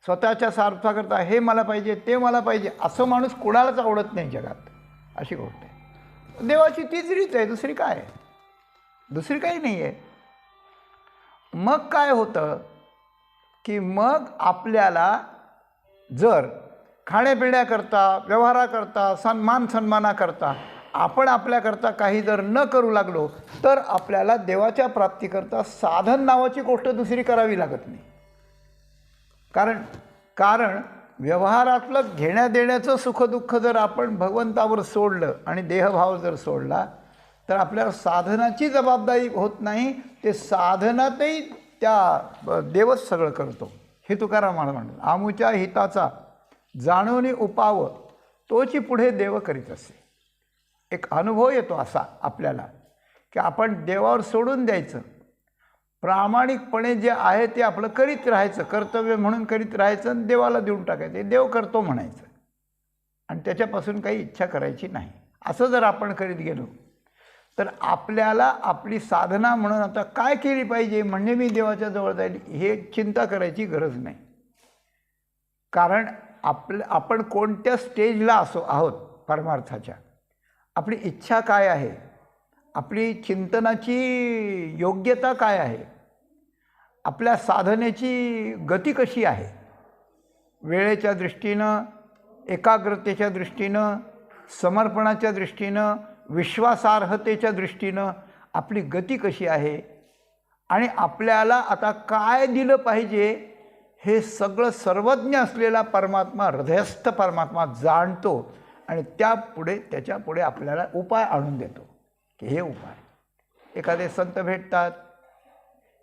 स्वतःच्या स्वार्थाकरता हे मला पाहिजे, ते मला पाहिजे असं माणूस कोणालाच आवडत नाही जगात अशी गोष्ट आहे. देवाची तीच रीत आहे, दुसरी काय आहे, दुसरी काही नाही आहे. मग काय होतं की मग आपल्याला जर खाण्यापिण्याकरता, व्यवहाराकरता, सन्मानाकरता आपण आपल्याकरता काही जर न करू लागलो तर आपल्याला देवाच्या प्राप्तीकरता साधन नावाची गोष्ट दुसरी करावी लागत नाही. कारण व्यवहारातलं घेण्यादेण्याचं सुखदुःख जर आपण भगवंतावर सोडलं आणि देहभाव जर सोडला तर आपल्याला साधनाची जबाबदारी होत नाही, ते साधनातही त्या देवच सगळं करतो. हे तुकाराम महाराज म्हणतात, आमुच्या हिताचा जाणूनी उपाव तोची पुढे देव करीत असे. एक अनुभव येतो असा आपल्याला की आपण देवावर सोडून द्यायचं, प्रामाणिकपणे जे आहे ते आपलं करीत राहायचं, कर्तव्य म्हणून करीत राहायचं आणि देवाला देऊन टाकायचं, देव करतो म्हणायचं आणि त्याच्यापासून काही इच्छा करायची नाही. असं जर आपण करीत गेलो तर आपल्याला आपली साधना म्हणून आता काय केली पाहिजे, म्हणजे मी देवाच्या जवळ जाईल हे चिंता करायची गरज नाही. कारण आपण कोणत्या स्टेजला आहोत परमार्थाच्या, आपली इच्छा काय आहे, आपली चिंतनाची योग्यता काय आहे, आपल्या साधनेची गती कशी आहे, वेळेच्या दृष्टीनं, एकाग्रतेच्या दृष्टीनं, समर्पणाच्या दृष्टीनं, विश्वासार्हतेच्या दृष्टीनं आपली गती कशी आहे, आणि आपल्याला आता काय दिलं पाहिजे हे सगळं सर्वज्ञ असलेला परमात्मा, हृदयस्थ परमात्मा जाणतो आणि त्याच्या पुढे आपल्याला उपाय आणून देतो की हे उपाय. एखादे संत भेटतात,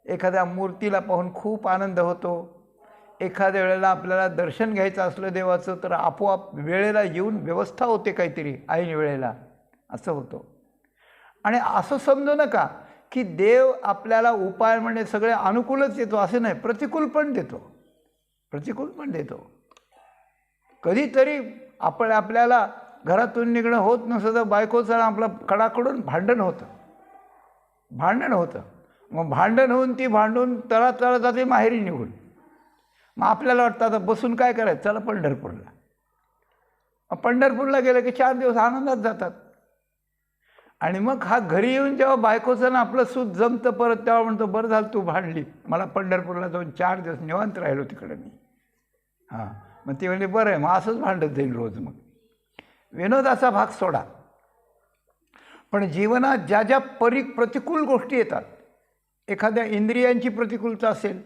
एखाद्या मूर्तीला पाहून खूप आनंद होतो, एखाद्या वेळेला आपल्याला दर्शन घ्यायचं असलं देवाचं तर आपोआप वेळेला येऊन व्यवस्था होते काहीतरी ऐन वेळेला, असं होतं. आणि असं समजू नका की देव आपल्याला उपाय म्हणजे सगळे अनुकूलच देतो असं नाही, प्रतिकूल पण देतो, प्रतिकूल पण देतो. कधीतरी आपल्याला घरातून निघणं होत नसतं तर बायकोचं आपलं कडाकडून भांडण होतं. मग भांडण होऊन ती भांडून तळा जाते माहेरी निघून. मग आपल्याला वाटतं आता बसून काय करायचं, चला पंढरपूरला. पंढरपूरला गेलं की 4 दिवस आनंदात जातात. आणि मग हा घरी येऊन जेव्हा बायकोचं ना आपलं सूत जमतं परत, तेव्हा म्हणतो बरं झालं तू भांडली, मला पंढरपूरला जाऊन 4 दिवस निवांत राहिलो तिकडे मी. मग ती म्हणजे बरं आहे, मग असंच भांडत जाईल रोज. मग विनोदाचा भाग सोडा, पण जीवनात ज्या ज्या प्रतिकूल गोष्टी येतात एखाद्या इंद्रियांची प्रतिकूलता असेल,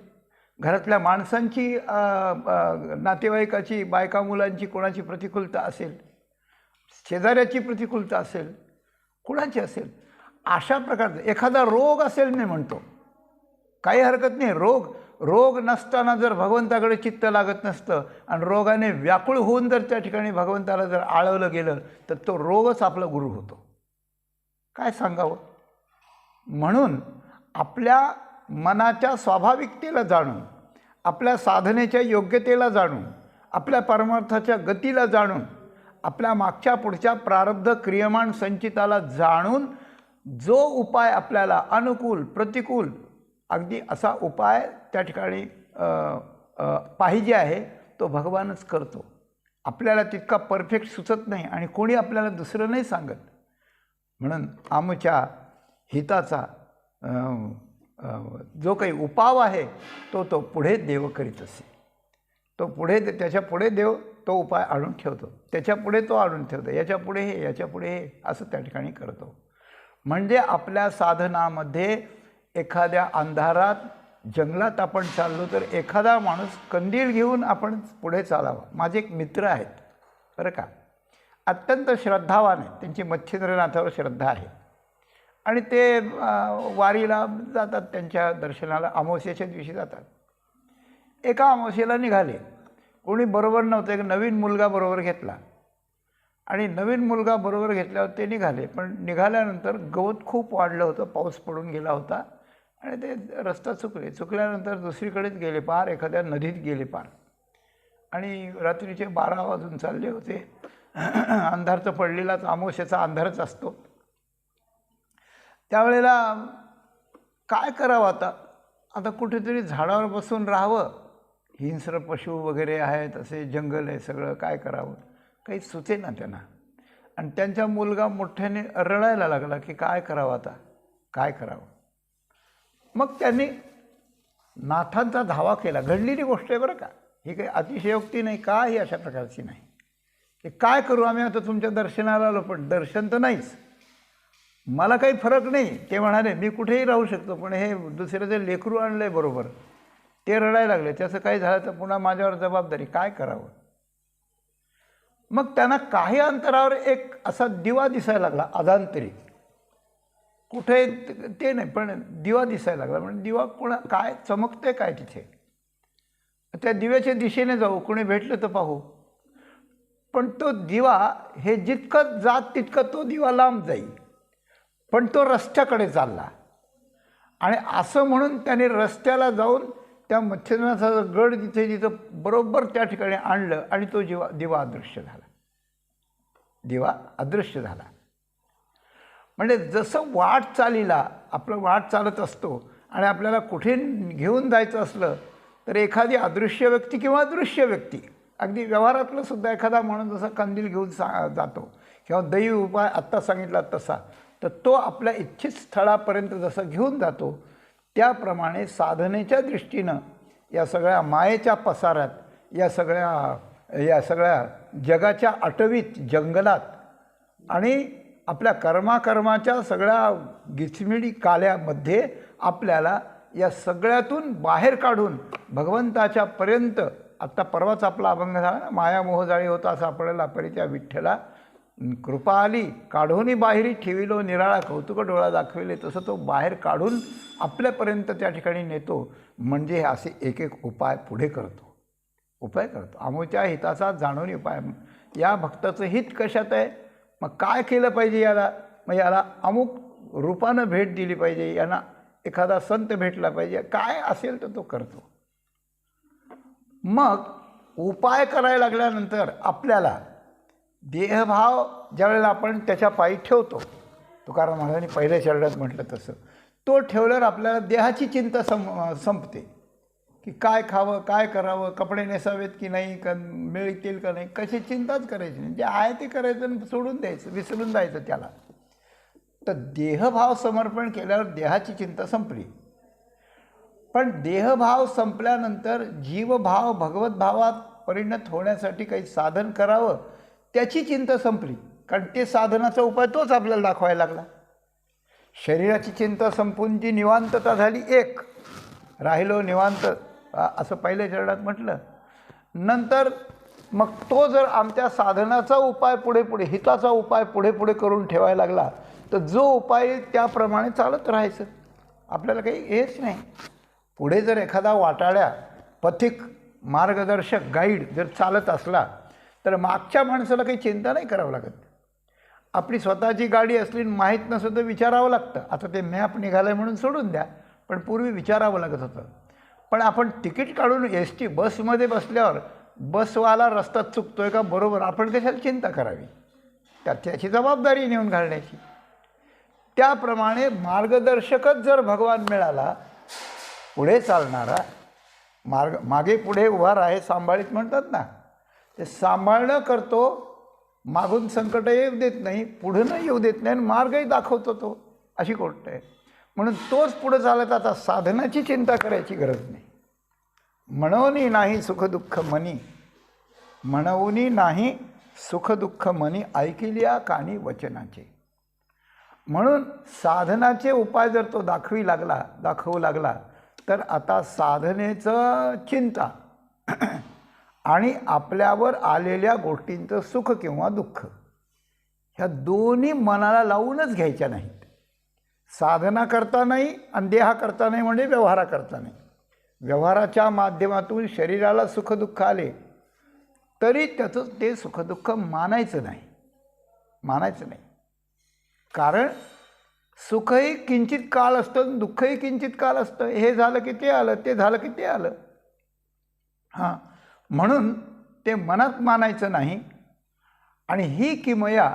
घरातल्या माणसांची नातेवाईकाची, बायका मुलांची कोणाची प्रतिकूलता असेल, शेजाऱ्याची प्रतिकूलता असेल, कुणाची असेल, अशा प्रकारचं एखादा रोग असेल मी म्हणतो, काही हरकत नाही. रोग नसताना जर भगवंताकडे चित्त लागत नसतं आणि रोगाने व्याकुळ होऊन जर त्या ठिकाणी भगवंताला जर आळवलं गेलं तर तो रोगच आपला गुरु होतो. काय सांगावं. म्हणून आपल्या मनाच्या स्वाभाविकतेला जाणून, आपल्या साधनेच्या योग्यतेला जाणून, आपल्या परमार्थाच्या गतीला जाणून, आपल्या मागच्या पुढच्या प्रारब्ध क्रियमाण संचिताला जाणून जो उपाय आपल्याला अनुकूल प्रतिकूल अगदी असा उपाय त्या ठिकाणी पाहिजे आहे तो भगवानच करतो. आपल्याला तितका परफेक्ट सुचत नाही आणि कोणी आपल्याला दुसरं नाही सांगत. म्हणून आमच्या हिताचा जो काही उपाव आहे तो पुढे देव करीत असे. तो पुढे त्याच्या पुढे देव तो उपाय आणून ठेवतो, त्याच्या पुढे तो आणून ठेवतो, याच्या पुढे हे, याच्या पुढे हे, असं त्या ठिकाणी करतो. म्हणजे आपल्या साधनामध्ये एखाद्या अंधारात जंगलात आपण चाललो तर एखादा माणूस कंदील घेऊन आपण पुढे चालावं. माझे एक मित्र आहेत बरं का, अत्यंत श्रद्धावान आहेत, त्यांची मच्छिंद्रनाथावर श्रद्धा आहे आणि ते वारीला जातात, त्यांच्या दर्शनाला अमावस्येच्या दिवशी जातात. एका अमावस्येला निघाले, कोणी बरोबर नव्हतं, एक नवीन मुलगा बरोबर घेतला आणि नवीन मुलगा बरोबर घेतल्यावर ते निघाले. पण निघाल्यानंतर गवत खूप वाढलं होतं, पाऊस पडून गेला होता आणि ते रस्ता चुकल्यानंतर दुसरीकडेच गेले, पार एखाद्या नदीत गेले पार. आणि रात्रीचे 12 वाजून चालले होते. अंधार तर पडलेलाच, अमावस्येचा अंधारच असतो. त्यावेळेला काय करावं आता कुठेतरी झाडावर बसून राहावं, हिंस्र पशु वगैरे आहेत, असे जंगल आहे सगळं, काय करावं काही सुचे ना त्यांना. आणि त्यांचा मुलगा मोठ्याने रडायला लागला की काय करावं आता, काय करावं. मग त्यांनी नाथांचा धावा केला. घडलेली गोष्ट आहे बरं का, ही काही अतिशयोक्ती नाही, काही अशा प्रकारची नाही. की काय करू आम्ही आता, तुमच्या दर्शनाला आलो पण दर्शन तर नाहीच, मला काही फरक नाही. ते म्हणाले मी कुठेही राहू शकतो, पण हे दुसरं जे लेकरू आणलं आहे बरोबर ते रडायला लागले, त्याचं काही झालं तर पुन्हा माझ्यावर जबाबदारी, काय करावं. मग त्यांना काही अंतरावर एक असा दिवा दिसायला लागला अजांतरी, कुठे ते नाही पण दिवा दिसायला लागला. म्हणजे दिवा काय चमकते काय तिथे, त्या दिव्याच्या दिशेने जाऊ, कोणी भेटलं तर पाहू. पण तो दिवा हे जितकं जात तितकं तो दिवा लांब जाईल, पण तो रस्त्याकडे चालला. आणि असं म्हणून त्याने रस्त्याला जाऊन त्या मच्छिंद्रनाथाचा गड जिथं बरोबर त्या ठिकाणी आणलं आणि तो दिवा अदृश्य झाला. दिवा अदृश्य झाला. म्हणजे जसं वाट चालीला आपलं वाट चालत असतो आणि आपल्याला कुठे घेऊन जायचं असलं तर एखादी अदृश्य व्यक्ती किंवा दृश्य व्यक्ती, अगदी व्यवहारातलं सुद्धा एखादा माणूस जसा कंदील घेऊन जातो किंवा दैवी उपाय आत्ता सांगितला तसा, तर तो आपल्या इच्छित स्थळापर्यंत जसं घेऊन जातो, त्याप्रमाणे साधनेच्या दृष्टीनं या सगळ्या मायेच्या पसाऱ्यात, या सगळ्या जगाच्या अटवीत जंगलात आणि आपल्या कर्माच्या सगळ्या गिचमिडी काल्यामध्ये आपल्याला या सगळ्यातून बाहेर काढून भगवंताच्या पर्यंत. आत्ता परवाच आपला अभंग झाला, माया मोहजाळी होता सापडला परी त्या विठ्ठला, कृपा आली काढूनही बाहेरी ठेविलो निराळा, कौतुक डोळा दाखविले, तसं तो बाहेर काढून आपल्यापर्यंत त्या ठिकाणी नेतो. म्हणजे असे एक एक उपाय पुढे करतो. आमच्या हिताचा जाणून उपाय. या भक्ताचं हित कशात आहे, मग काय केलं पाहिजे याला, मग याला अमुक रूपानं भेट दिली पाहिजे, यांना एखादा संत भेटला पाहिजे, काय असेल तर तो करतो. मग उपाय करायला लागल्यानंतर आपल्याला देहभाव ज्यावेळेला आपण त्याच्या पायी ठेवतो, तुकाराम महाराजांनी पहिल्या चरणात म्हटलं तसं, तो ठेवल्यावर आपल्याला देहाची चिंता संपते की काय खावं, काय करावं, कपडे नेसावेत की नाही, मिळतील का नाही, कशी चिंताच करायची नाही. जे आहे ते करायचं आणि सोडून द्यायचं, विसरून जायचं त्याला. तर देहभाव समर्पण केल्यावर देहाची चिंता संपली. पण देहभाव संपल्यानंतर जीवभाव भगवत भावात परिणत होण्यासाठी काही साधन करावं, त्याची चिंता संपली. कारण ते साधनाचा उपाय तोच आपल्याला दाखवायला लागला. शरीराची चिंता संपून जी निवांतता झाली एक, राहिलो निवांत असं पहिल्या चरणात म्हटलं. नंतर मग तो जर आमच्या साधनाचा उपाय पुढे पुढे, हिताचा उपाय पुढे पुढे करून ठेवायला लागला, तर जो उपाय त्याप्रमाणे चालत राहायचं. आपल्याला काही हेच नाही. पुढे जर एखादा वाटाड्या पथिक मार्गदर्शक गाईड जर चालत असला तर मागच्या माणसाला काही चिंता नाही करावं लागत. आपली स्वतःची गाडी असली माहीत नसतं तर विचारावं लागतं. आता ते मॅप निघालं आहे म्हणून सोडून द्या, पण पूर्वी विचारावं लागत होतं. पण आपण तिकीट काढून एस टी बसमध्ये बसल्यावर बसवाला रस्ता चुकतोय का बरोबर, आपण कशाला चिंता करावी, त्याची जबाबदारी नेऊन घालण्याची. त्याप्रमाणे मार्गदर्शकच जर भगवान मिळाला, पुढे चालणारा, मागे पुढे उभा राहे सांभाळीत म्हणतात ना, ते सांभाळणं करतो, मागून संकट येऊ देत नाही, पुढं येऊ देत नाही, आणि मार्गही दाखवतो तो, अशी गोष्ट आहे. म्हणून तोच पुढे चालत. आता साधनाची चिंता करायची गरज नाही. म्हणूनी नाही सुखदुःख मनी, म्हणूनी नाही सुखदुःख मनी, ऐकिल्या कानी वचनाचे. म्हणून साधनाचे उपाय जर तो दाखवू लागला तर आता साधनेचं चिंता आणि आपल्यावर आलेल्या गोष्टींचं सुख किंवा दुःख, ह्या दोन्ही मनाला लावूनच घ्यायच्या नाहीत. साधना करता नाही आणि देहा करता नाही म्हणजे व्यवहारा करता नाही. व्यवहाराच्या माध्यमातून शरीराला सुखदुःख आले तरी त्याचं ते सुखदुःख मानायचं नाही. कारण सुखही किंचित काळ असतं, दुःखही किंचित काळ असतं. हे झालं की ते आलं, ते झालं की ते आलं. हां, म्हणून ते मनात मानायचं नाही. आणि ही किमया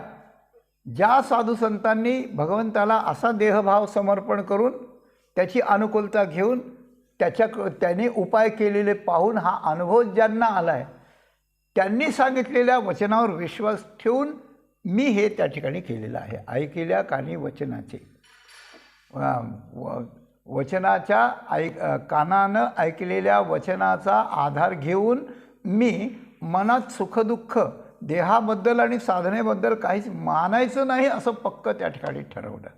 ज्या साधुसंतांनी भगवंताला असा देहभाव समर्पण करून त्याची अनुकूलता घेऊन त्याने उपाय केलेले पाहून हा अनुभव ज्यांना आला आहे, त्यांनी सांगितलेल्या वचनावर विश्वास ठेवून मी हे त्या ठिकाणी केलेलं आहे. ऐकिल्या कानी वचनाचे, वचनाच्या कानानं ऐकलेल्या वचनाचा आधार घेऊन मी मनात सुखदुःख देहाबद्दल आणि साधनेबद्दल काहीच मानायचं नाही असं पक्क त्या ठिकाणी ठरवलं.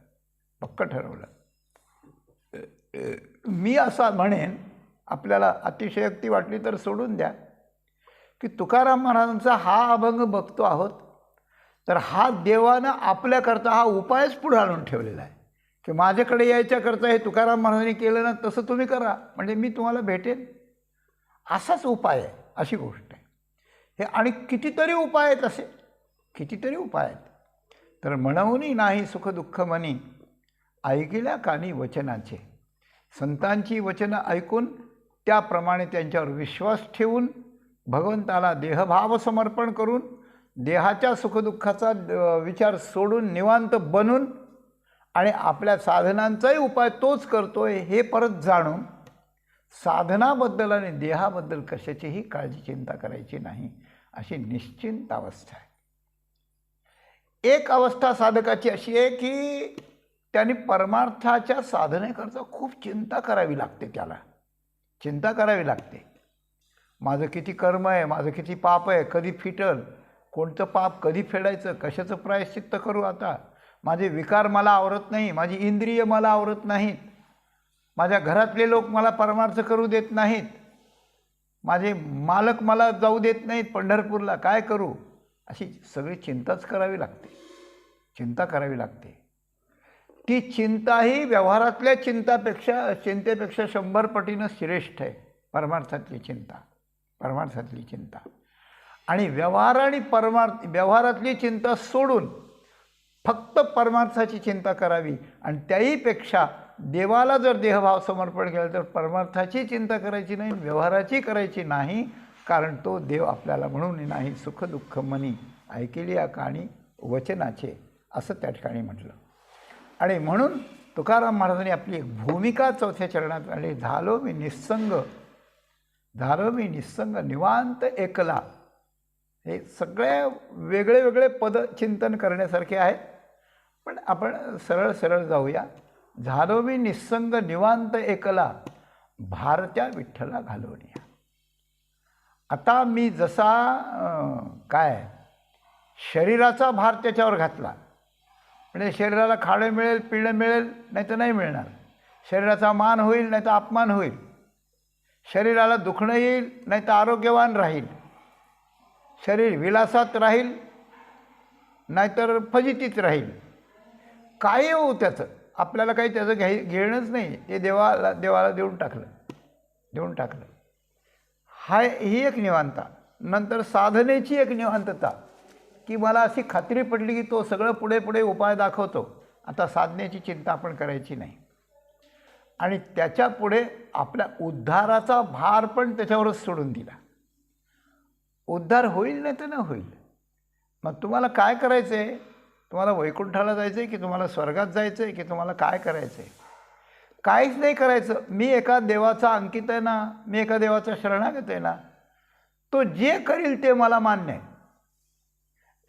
मी असं म्हणेन, आपल्याला अतिशयोक्ती वाटली तर सोडून द्या, की तुकाराम महाराजांचा हा अभंग बघतो आहोत तर हा देवानं आपल्याकरता हा उपायच पुढे आणून ठेवलेला आहे, की माझ्याकडे यायच्याकरता हे तुकाराम महाराजांनी केलं ना, तसं तुम्ही करा म्हणजे मी तुम्हाला भेटेन, असाच उपाय आहे, अशी गोष्ट आहे हे. आणि कितीतरी उपाय आहेत, असे कितीतरी उपाय आहेत. तर म्हणूनही नाही सुखदुःख मनी, ऐकिल्या कानी वचनाचे. संतांची वचनं ऐकून त्याप्रमाणे त्यांच्यावर विश्वास ठेवून भगवंताला देहभाव समर्पण करून देहाच्या सुखदुःखाचा विचार सोडून निवांत बनून आणि आपल्या साधनांचाही उपाय तोच करतोय हे परत जाणून साधनाबद्दल आणि देहाबद्दल कशाचीही काळजी चिंता करायची नाही, अशी निश्चिंत अवस्था आहे. एक अवस्था साधकाची अशी आहे की त्याने परमार्थाच्या साधनेकरता खूप चिंता करावी लागते. त्याला चिंता करावी लागते, माझं किती कर्म आहे, माझं किती पाप आहे, कधी फिटल, कोणतं पाप कधी फेडायचं, कशाचं प्रायश्चित्त करू, आता माझे विकार मला आवरत नाही, माझी इंद्रिय मला आवरत नाहीत, माझ्या घरातले लोक मला परमार्थ करू देत नाहीत, माझे मालक मला जाऊ देत नाहीत पंढरपूरला, काय करू, अशी सगळी चिंताच करावी लागते. ती चिंताही व्यवहारातल्या चिंतेपेक्षा 100 पटीनं श्रेष्ठ आहे. परमार्थातली चिंता आणि व्यवहारातली चिंता सोडून फक्त परमार्थाची चिंता करावी. आणि त्याहीपेक्षा देवाला जर देहभाव समर्पण केलं तर परमार्थाची चिंता करायची नाही, व्यवहाराची करायची नाही. कारण तो देव आपल्याला म्हणून नाही सुखदुःख मनी, ऐकिल्या कानी वचनाचे, असं त्या ठिकाणी म्हटलं. आणि म्हणून तुकाराम महाराजांनी आपली एक भूमिका 4थ्या चरणात आणली. झालो मी निस्संग निवांत एकला. हे सगळे वेगळे पद चिंतन करण्यासारखे आहेत, पण आपण सरळ जाऊया. झालो मी निस्संग निवांत एकला, भारत्या विठ्ठला घालवण्या. आता मी जसा शरीराचा भार त्याच्यावर घातला, म्हणजे शरीराला खाणं मिळेल, पिणं मिळेल, नाही तर नाही मिळणार. शरीराचा मान होईल, नाही तर अपमान होईल. शरीराला दुखणं येईल, नाही तर आरोग्यवान राहील. शरीर विलासात राहील, नाहीतर फजितीत राहील. काही होऊ त्याचं, आपल्याला काही त्याचं घेणंच नाही. ते देवाला देऊन टाकलं. ही एक निवांता. नंतर साधनेची एक निवांतता, की मला अशी खात्री पडली की तो सगळं पुढे उपाय दाखवतो. आता साधनेची चिंता आपण करायची नाही. आणि त्याच्या पुढे आपल्या उद्धाराचा भार पण त्याच्यावरच सोडून दिला. उद्धार होईल नाही तर न होईल. मग तुम्हाला काय करायचं आहे? तुम्हाला वैकुंठाला जायचं आहे की तुम्हाला स्वर्गात जायचं आहे की तुम्हाला काय करायचं आहे? काहीच नाही करायचं. मी एका देवाचा अंकित आहे ना, मी एका देवाचा शरणागत आहे ना, तो जे करील ते मला मान्य आहे.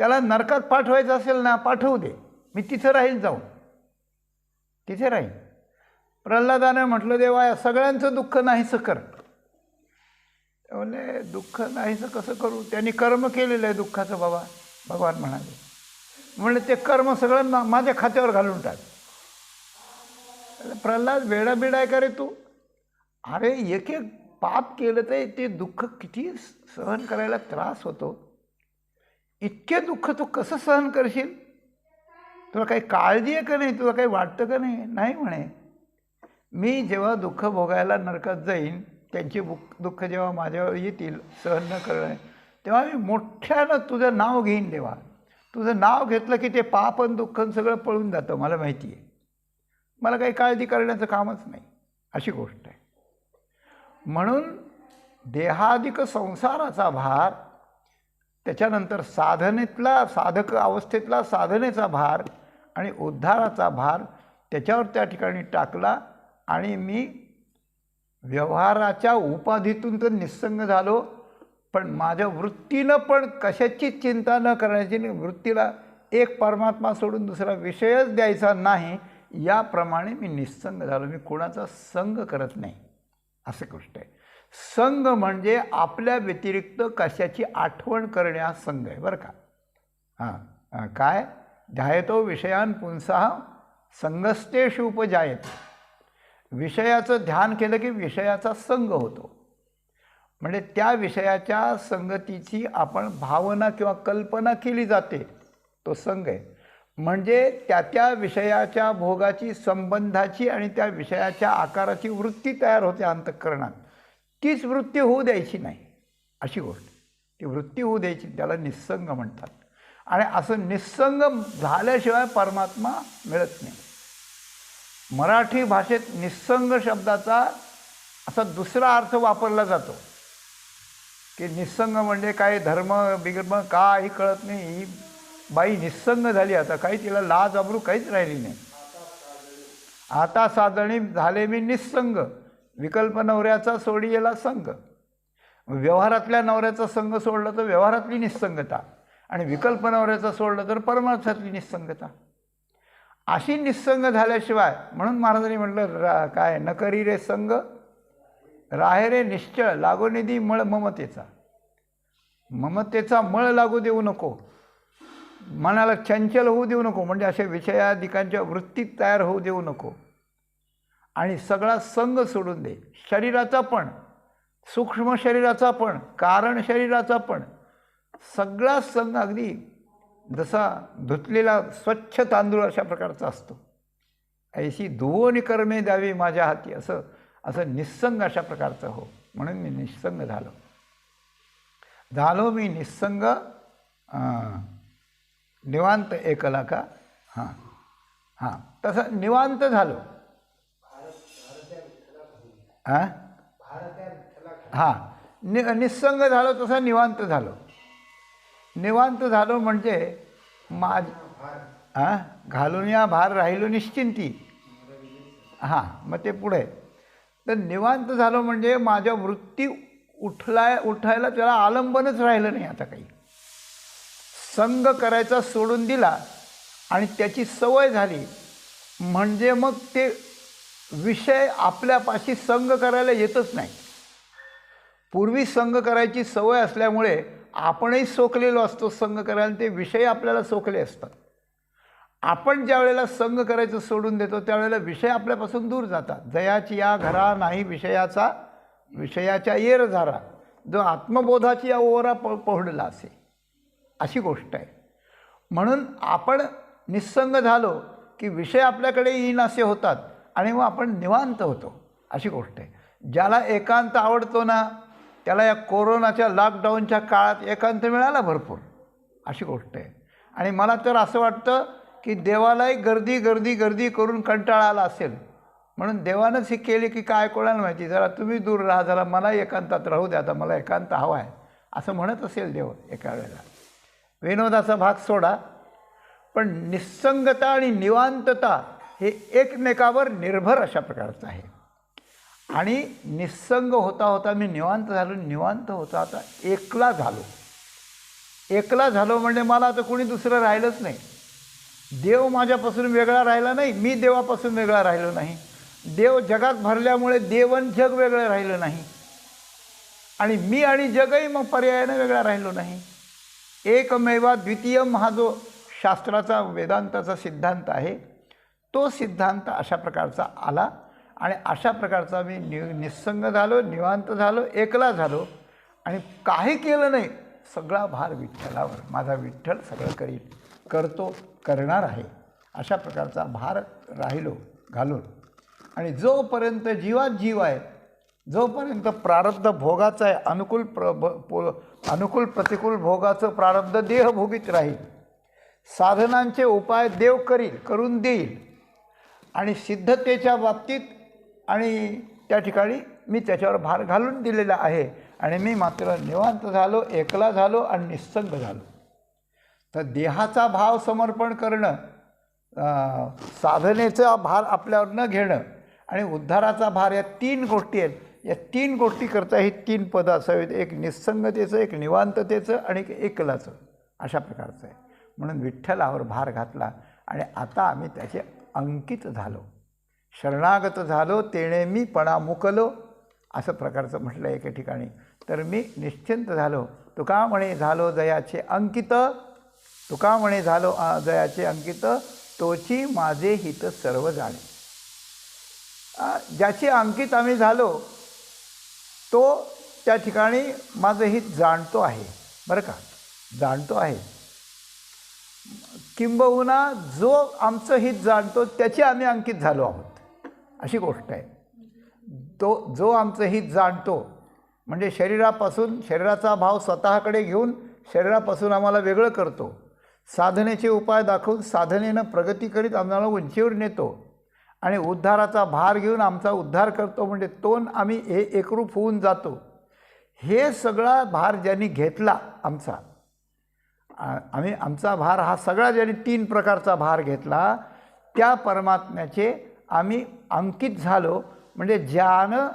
त्याला नरकात पाठवायचं असेल ना, पाठवू दे, मी तिथं राहील, जाऊन तिथे राहील. प्रल्हादाने म्हटलं, देवा या सगळ्यांचं दुःख नाहीसं कर. म्हणजे दुःख नाहीसं कसं करू? त्यांनी कर्म केलेलं आहे दुःखाचं बाबा. भगवान म्हणाले, म्हणजे ते कर्म सगळं माझ्या खात्यावर घालून टाक. प्रल्हाद वेडाबिडा आहे का रे तू? अरे एक एक पाप केलं तर ते दुःख किती सहन करायला त्रास होतो. इतके दुःख तू कसं सहन करशील? तुला काही काळजी आहे का नाही? तुला काही वाटतं का नाही? नाही म्हणे, मी जेव्हा दुःख भोगायला नरकात जाईन, त्यांची दुःख जेव्हा माझ्यावर येतील सहन न करणं, तेव्हा मी मोठ्यानं तुझं नाव घेईन देवा. तुझं नाव घेतलं की ते पाप आणि दुःख सगळं पळून जातं, मला माहिती आहे. मला काही काळजी करण्याचं कामच नाही, अशी गोष्ट आहे. म्हणून देहाधिक संसाराचा भार, त्याच्यानंतर साधक अवस्थेतला साधनेचा भार आणि उद्धाराचा भार त्याच्यावर त्या ठिकाणी टाकला. आणि मी व्यवहाराच्या उपाधीतून तर निस्संग झालो, पण माझ्या वृत्तीनं पण कशाची चिंता न करण्याची. वृत्तीला एक परमात्मा सोडून दुसरा विषयच द्यायचा नाही, याप्रमाणे मी निस्संग झालो. मी कोणाचा संग करत नाही, असं गोष्ट आहे. संग म्हणजे आपल्या व्यतिरिक्त कशाची आठवण करणे, हा संग आहे बरं का. हां, काय ध्यायतो विषयान पुंसः संगस्तेषु उपजायते. विषयाचं ध्यान केलं की विषयाचा संग होतो. म्हणजे त्या विषयाच्या संगतीची आपण भावना किंवा कल्पना केली जाते, तो संग आहे. म्हणजे त्या विषयाच्या भोगाची, संबंधाची आणि त्या विषयाच्या आकाराची वृत्ती तयार होते अंतःकरणात. तीच वृत्ती होऊ द्यायची नाही, अशी गोष्ट. ती वृत्ती होऊ द्यायची, त्याला निस्संग म्हणतात. आणि असं निस्संग झाल्याशिवाय परमात्मा मिळत नाही. मराठी भाषेत निस्संग शब्दाचा असा दुसरा अर्थ वापरला जातो की निस्संग म्हणजे काय धर्म बिगर्म काही कळत नाही, ही बाई निस्संग झाली, आता काही तिला लाज अब्रू काहीच राहिली नाही. आता साधणी झाले मी निस्संग, विकल्प नवऱ्याचा सोडी याला संग. व्यवहारातल्या नवऱ्याचा संग सोडला तर व्यवहारातली निस्संगता, आणि विकल्प नवऱ्याचा सोडलं तर परमार्थातली निस्संगता. अशी निस्संग झाल्याशिवाय, म्हणून महाराजांनी म्हटलं काय, न करी रे संग राहे रे निश्चळ, लागो निधी मळ ममतेचा. ममतेचा मळ लागू देऊ नको, मनाला चंचल होऊ देऊ नको, म्हणजे अशा विषयाधिकांच्या वृत्तीत तयार होऊ देऊ नको. आणि सगळा संग सोडून दे. शरीराचा पण, सूक्ष्म शरीराचा पण, कारण शरीराचा पण, सगळा संग अगदी जसा धुतलेला स्वच्छ तांदूळ अशा प्रकारचा असतो. ऐशी धुवोनी कर्मे द्यावी माझ्या हाती, असं निस्संग अशा प्रकारचं हो. म्हणून मी निस्संग झालो मी निस्संग निवांत एकला का. हां, तसं निवांत झालो. निस्संग झालो तसा निवांत झालो. निवांत झालो म्हणजे घालून या भार राहिलो निश्चिंती. मग ते पुढे तर निवांत झालो म्हणजे माझ्या वृत्ती उठायला त्याला आलंबनच राहिलं नाही. आता काही संग करायचा सोडून दिला आणि त्याची सवय झाली, म्हणजे मग ते विषय आपल्यापाशी संग करायला येतच नाही. पूर्वी संग करायची सवय असल्यामुळे आपणही सोकलेलो असतो संग करायला, ते विषय आपल्याला सोकले असतात. आपण ज्या वेळेला संग करायचं सोडून देतो त्यावेळेला विषय आपल्यापासून दूर जातात. जयाची या घरा नाही विषयाचा, विषयाच्या येर झारा, जो आत्मबोधाची या ओरा पहुडला असे, अशी गोष्ट आहे. म्हणून आपण निस्संग झालो की विषय आपल्याकडे येईन असे होतात आणि मग आपण निवांत होतो, अशी गोष्ट आहे. ज्याला एकांत आवडतो ना त्याला या कोरोनाच्या लॉकडाऊनच्या काळात एकांत मिळाला भरपूर, अशी गोष्ट आहे. आणि मला तर असं वाटतं की देवालाही गर्दी गर्दी गर्दी करून कंटाळा आला असेल, म्हणून देवानंच हे केले की काय कोणाला माहिती, जरा तुम्ही दूर राहा, जरा मला एकांतात राहू द्या, आता मला एकांत हवा आहे असं म्हणत असेल देव एका वेळेला. विनोदाचा भाग सोडा, पण निस्संगता आणि निवांतता हे एकमेकावर निर्भर अशा प्रकारचं आहे. आणि निस्संग होता होता मी निवांत झालो, निवांत होता होता एकला झालो. एकला झालो म्हणजे मला आता कोणी दुसरं राहिलंच नाही. देव माझ्यापासून वेगळा राहिला नाही, मी देवापासून वेगळा राहिलो नाही. देव जगात भरल्यामुळे देवन जग वेगळं राहिलं नाही आणि मी आणि जगही मग पर्यायाने वेगळा राहिलो नाही. एकमेवा द्वितीयम हा जो शास्त्राचा वेदांताचा सिद्धांत आहे तो सिद्धांत अशा प्रकारचा आला आणि अशा प्रकारचा मी निस्संग झालो, निवांत झालो, एकला झालो आणि काही केलं नाही. सगळा भार विठ्ठलावर, माझा विठ्ठल सगळं करील, करतो, करणार आहे, अशा प्रकारचा भार राहिलो घालून. आणि जोपर्यंत जीवात जीव आहे, जोपर्यंत प्रारब्ध भोगाचं आहे, अनुकूल प्रतिकूल भोगाचं प्रारब्ध देह भोगीत राहील, साधनांचे उपाय देव करील, करून देईल आणि सिद्धतेच्या बाबतीत आणि त्या ठिकाणी मी त्याच्यावर भार घालून दिलेला आहे आणि मी मात्र निवांत झालो, एकला झालो आणि निस्संग झालो. तर देहाचा भाव समर्पण करणं, साधनेचा भार आपल्यावर न घेणं आणि उद्धाराचा भार, या तीन गोष्टी आहेत. या तीन गोष्टी करता ही तीन पदं असावीत, एक निस्संगतेचं, एक निवांततेचं आणि एक एकलाचं, अशा प्रकारचं आहे. म्हणून विठ्ठलावर भार घातला आणि आता आम्ही त्याचे अंकित झालो, शरणागत झालो, तेणे मी पणा मुकलो, असं प्रकारचं म्हटलं एके ठिकाणी. तर मी निश्चिंत झालो. तुका म्हणे झालो जयाचे अंकित, तुका म्हणे झालो जयाचे अंकित, तोची माझे हित सर्व जाणे. ज्याचे अंकित आम्ही झालो तो त्या ठिकाणी माझं हित जाणतो आहे, बरं का, जाणतो आहे. किंबहुना जो आमचं हित जाणतो त्याचे आम्ही अंकित झालो आहोत, अशी गोष्ट आहे. तो जो आमचं हित जाणतो म्हणजे शरीरापासून, शरीराचा भाव स्वतःकडे घेऊन शरीरापासून आम्हाला वेगळं करतो, साधनेचे उपाय दाखवून साधनेनं प्रगती करीत आम्हाला उंचीवर नेतो आणि उद्धाराचा भार घेऊन आमचा उद्धार करतो, म्हणजे तोन आम्ही हे एकरूप होऊन जातो. हे सगळा भार ज्यांनी घेतला आमचा, आमचा भार हा सगळा ज्यांनी तीन प्रकारचा भार घेतला त्या परमात्म्याचे आम्ही अंकित झालो. म्हणजे ज्यानं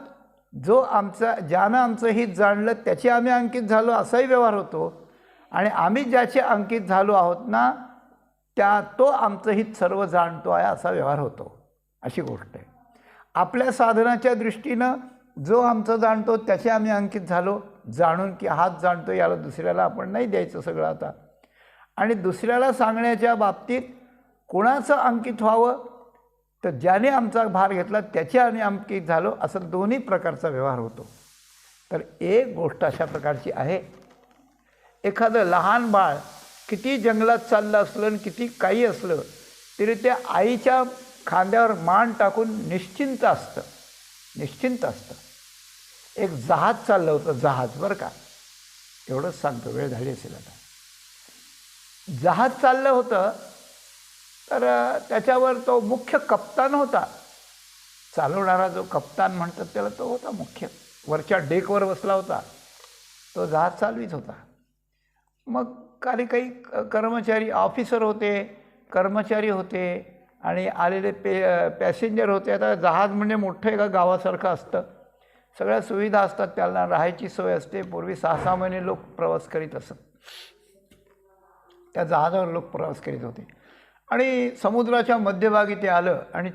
आमचं हित जाणलं त्याचे आम्ही अंकित झालो असाही व्यवहार होतो आणि आम्ही ज्याचे अंकित झालो आहोत ना तो आमचं हित सर्व जाणतो आहे असा व्यवहार होतो, अशी गोष्ट आहे. आपल्या साधनाच्या दृष्टीनं जो आमचं जाणतो त्याचे आम्ही अंकित झालो, जाणून की हाच जाणतो, याला दुसऱ्याला आपण नाही द्यायचं सगळं आता. आणि दुसऱ्याला सांगण्याच्या बाबतीत कोणाचं अंकित व्हावं, तर ज्याने आमचा भार घेतला त्याचे आम्ही अंकित झालो, असं दोन्ही प्रकारचा व्यवहार होतो. तर एक गोष्ट अशा प्रकारची आहे, एखादं लहान बाळ किती जंगलात चाललं असलं आणि किती काही असलं तरी त्या आईच्या खांद्यावर मान टाकून निश्चिंत असतं, निश्चिंत असतं. एक जहाज चाललं होतं, जहाज, बरं का, एवढंच सांगतो, वेळ झाली असेल आता. जहाज चाललं होतं तर त्याच्यावर तो मुख्य कप्तान होता, चालवणारा जो कप्तान म्हणतात त्याला, तो होता मुख्य, वरच्या डेकवर बसला होता, तो जहाज चालवीत होता. मग काही कर्मचारी, ऑफिसर होते, कर्मचारी होते आणि आलेले पॅसेंजर होते. आता जहाज म्हणजे मोठं एका गावासारखं असतं, सगळ्या सुविधा असतात, त्याला राहायची सोय असते. पूर्वी 6-6 महिने लोक प्रवास करीत असत, त्या जहाजावर लोक प्रवास करीत होते. आणि समुद्राच्या मध्यभागी ते आलं आणि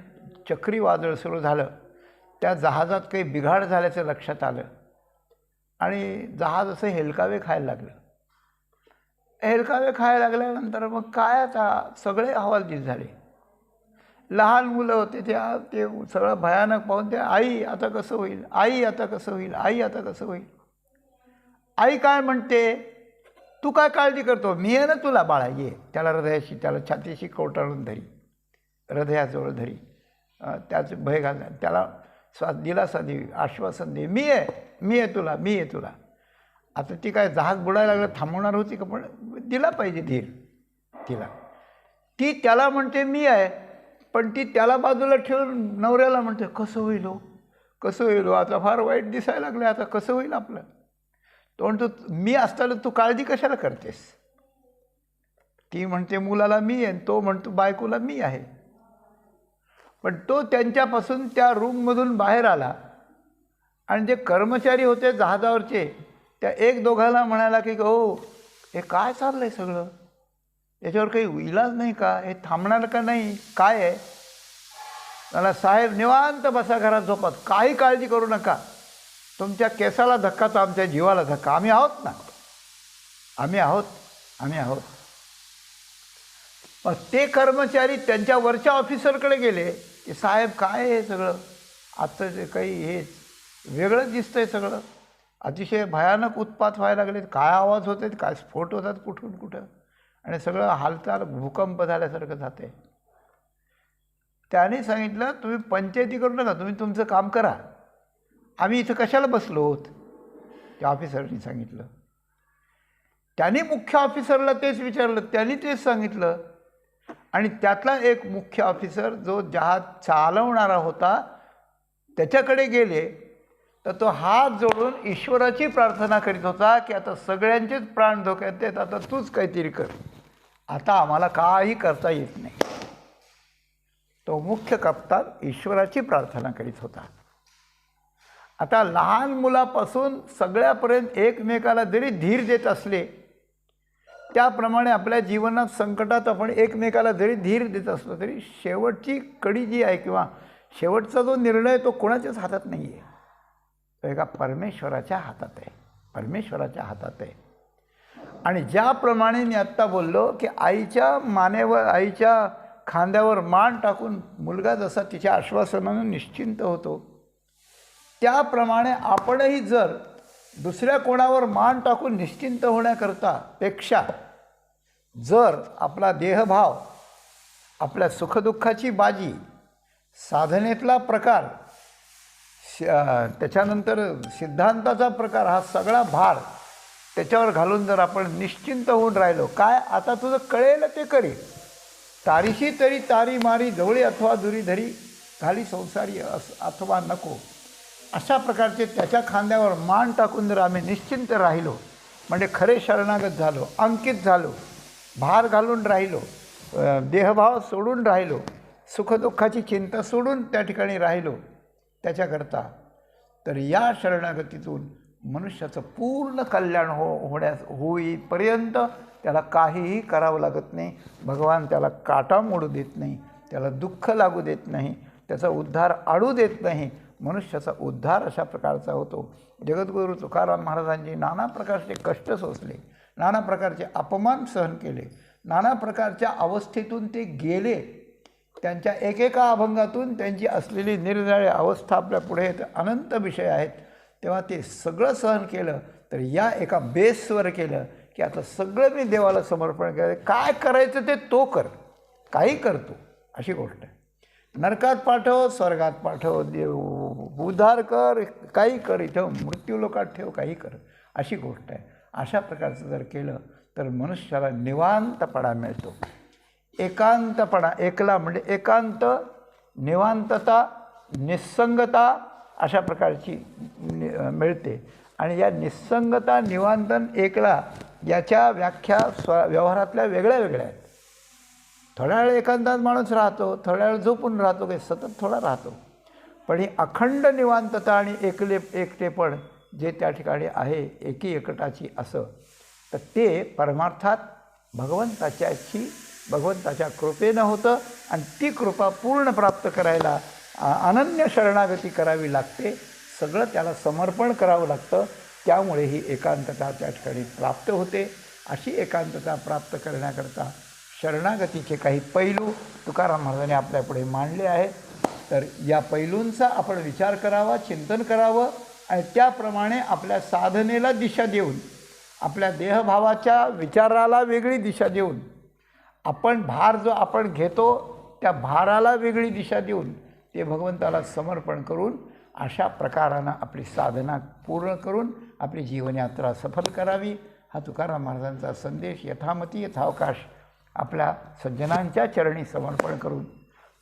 चक्रीवादळ सुरू झालं. त्या जहाजात काही बिघाड झाल्याचं लक्षात आलं आणि जहाज असं हेलकावे खायला लागलं. हेलकावे खायला लागल्यानंतर मग काय आता सगळे हवालदिल झाले. लहान मुलं होते ते सगळं भयानक पाहून ते आई आता कसं होईल, आई आता कसं होईल, आई आता कसं होईल. आई काय म्हणते, तू काय काळजी करतो, मी आहे ना तुला बाळा, ये. त्याला हृदयाशी, त्याला छातीशी कवटाळून धरी, हृदयाजवळ धरी, त्याच भय घाल, त्याला दिलासा दे, आश्वासन दे, मी आहे तुला, मी आहे तुला. आता ती काय जहाज बुडायला लागलं थांबवणार होती का, पण दिला पाहिजे धीर तिला. ती त्याला म्हणते मी आहे, पण ती त्याला बाजूला ठेवून नवऱ्याला म्हणते कसं होईल हो, कसं होईल हो, आता फार वाईट दिसायला लागलं, आता कसं होईल आपलं. तो म्हणतो मी असताना तू काळजी कशाला करतेस. ती म्हणते मुलाला मी आहे, तो म्हणतो बायकोला मी आहे. पण तो त्यांच्यापासून त्या रूममधून बाहेर आला आणि जे कर्मचारी होते जहाजावरचे त्या एक दोघाला म्हणाला की हो हे काय चाललंय सगळं, याच्यावर काही इलाज नाही का, हे थांबणार का नाही, काय आहे. मला साहेब निवांत बसा घरात झोपत, काही काळजी करू नका, तुमच्या केसाला धक्का तर आमच्या जीवाला धक्का, आम्ही आहोत ना, आम्ही आहोत. मग ते कर्मचारी त्यांच्या वरच्या ऑफिसरकडे गेले की साहेब काय हे सगळं, आजचं जे काही हे वेगळंच दिसतंय सगळं, अतिशय भयानक उत्पात व्हायला लागले, काय आवाज होत आहेत, काय स्फोट होतात कुठून कुठं, आणि सगळं हालचाल भूकंप झाल्यासारखं जाते. त्याने सांगितलं तुम्ही पंचायती करू नका, तुम्ही तुमचं काम करा, आम्ही इथं कशाला बसलो आहोत. त्या ऑफिसरनी सांगितलं. त्याने मुख्य ऑफिसरला तेच विचारलं, त्यांनी तेच सांगितलं. आणि त्यातला एक मुख्य ऑफिसर जो जहाज चालवणारा होता त्याच्याकडे गेले तर तो हात जोडून ईश्वराची प्रार्थना करीत होता की आता सगळ्यांचेच प्राण धोक्यात आहेत, आता तूच काहीतरी कर, आता आम्हाला काही करता येत नाही. तो मुख्य कप्तान ईश्वराची प्रार्थना करीत होता. आता लहान मुलापासून सगळ्यापर्यंत एकमेकाला जरी धीर देत असले, त्याप्रमाणे आपल्या जीवनात संकटात आपण एकमेकाला जरी धीर देत असलो तरी शेवटची कडी जी आहे किंवा शेवटचा जो निर्णय तो कोणाच्याच हातात नाही आहे, तो एका परमेश्वराच्या हातात आहे, परमेश्वराच्या हातात आहे. आणि ज्याप्रमाणे मी आत्ता बोललो की आईच्या मानेवर, आईच्या खांद्यावर मान टाकून मुलगा जसा तिच्या आश्वासनानं निश्चिंत होतो, त्याप्रमाणे आपणही जर दुसऱ्या कोणावर मान टाकून निश्चिंत होण्याकरता पेक्षा जर आपला देहभाव, आपल्या सुखदुःखाची बाजी, साधनेतला प्रकार, त्याच्यानंतर सिद्धांताचा प्रकार, हा सगळा भार त्याच्यावर घालून जर आपण निश्चिंत होऊन राहिलो, काय आता तुझं कळेल ते करी, तारीशी तरी तारी मारी, जवळी अथवा दुरी धरी, घाली संसारी अथवा नको, अशा प्रकारचे त्याच्या खांद्यावर मान टाकून जर आम्ही निश्चिंत राहिलो, म्हणजे खरे शरणागत झालो, अंकित झालो, भार घालून राहिलो, देहभाव सोडून राहिलो, सुखदुःखाची चिंता सोडून त्या ठिकाणी राहिलो त्याच्याकरता, तर या शरणागतीतून मनुष्याचं पूर्ण कल्याण होईपर्यंत त्याला काहीही करावं लागत नाही. भगवान त्याला काटा मोडू देत नाही, त्याला दुःख लागू देत नाही, त्याचा उद्धार अडू देत नाही. मनुष्याचा उद्धार अशा प्रकारचा होतो. जगद्गुरू तुकाराम महाराजांनी नाना प्रकारचे कष्ट सोसले, नाना प्रकारचे अपमान सहन केले, नाना प्रकारच्या अवस्थेतून ते गेले. त्यांच्या एकेका अभंगातून त्यांची असलेली निरनिराळी अवस्था आपल्या पुढे अनंत विषय आहेत. तेव्हा ते सगळं सहन केलं, तर या एका बेसवर केलं की आता सगळं मी देवाला समर्पण केलं, काय करायचं ते तो कर, काही करतो अशी गोष्ट आहे. नरकात पाठव, स्वर्गात पाठव, देव उद्धार कर, काही कर, इथं मृत्यूलोकात ठेव, काही कर, अशी गोष्ट आहे. अशा प्रकारचं जर केलं तर मनुष्याला निवांतपणा मिळतो. एकांतपणा, एकला म्हणजे एकांत, निवांतता, निस्संगता अशा प्रकारची मिळते. आणि या निस्संगता, निवांतन, एकला याच्या व्याख्या व्यवहारातल्या वेगळ्या वेगळ्या आहेत. थोड्या वेळ एकांतात माणूस राहतो, थोड्या वेळ झोपून राहतो, काही सतत थोडा राहतो. पण ही अखंड निवांतता आणि एकटेपण जे त्या ठिकाणी आहे, एकी एकटाची असं, तर ते परमार्थात भगवंताच्या कृपेनं होतं. आणि ती कृपा पूर्ण प्राप्त करायला अनन्य शरणागती करावी लागते, सगळं त्याला समर्पण करावं लागतं. त्यामुळे ही एकांतता त्या ठिकाणी प्राप्त होते. अशी एकांतता प्राप्त करण्याकरता शरणागतीचे काही पैलू तुकाराम महाराजांनी आपल्यापुढे मांडले आहेत. तर या पैलूंचा आपण विचार करावा, चिंतन करावं आणि त्याप्रमाणे आपल्या साधनेला दिशा देऊन, आपल्या देहभावाच्या विचाराला वेगळी दिशा देऊन, आपण भार जो आपण घेतो त्या भाराला वेगळी दिशा देऊन ते भगवंताला समर्पण करून अशा प्रकारानं आपली साधना पूर्ण करून आपली जीवनयात्रा सफल करावी. हा तुकाराम महाराजांचा संदेश यथामती यथावकाश आपल्या सज्जनांच्या चरणी समर्पण करून,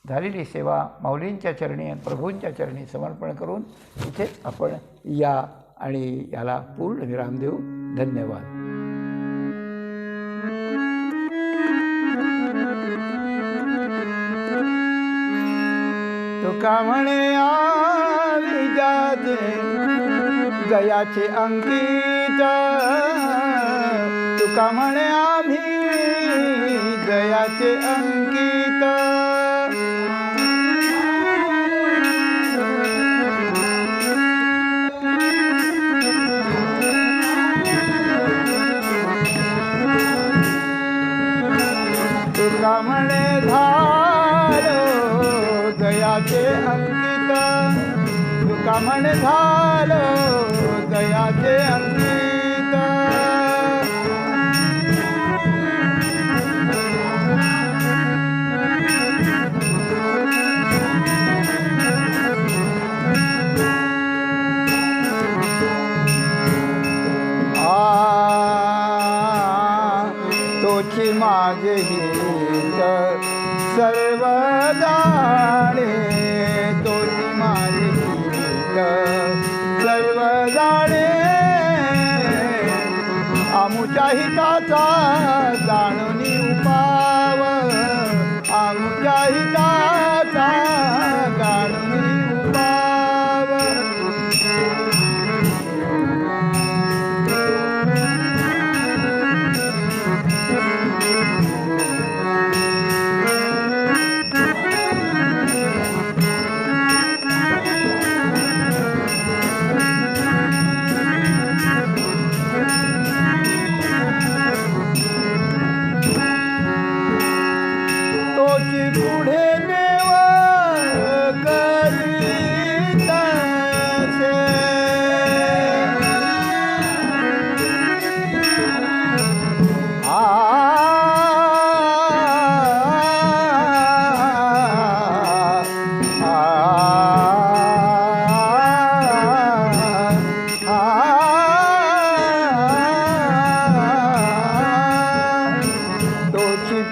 झालेली सेवा माऊलींच्या चरणी आणि प्रभूंच्या चरणी समर्पण करून इथेच आपण या आणि याला पूर्ण विराम देऊ. धन्यवाद. तुका म्हणे आम्ही जाते गयाचे अंकित, तुका म्हणे आम्ही गयाचे अंकित, तुका म्हणे झालो गयाचे अंकित, तुका म्हणे झालो गयाचे अंकित, तोची माझे हित सर्व जाणे, तोची माझे हित सर्व जाणे, आमुच्या हिताचा जाणून उपाव, आमुच्या हिताचा जाणून उपाव,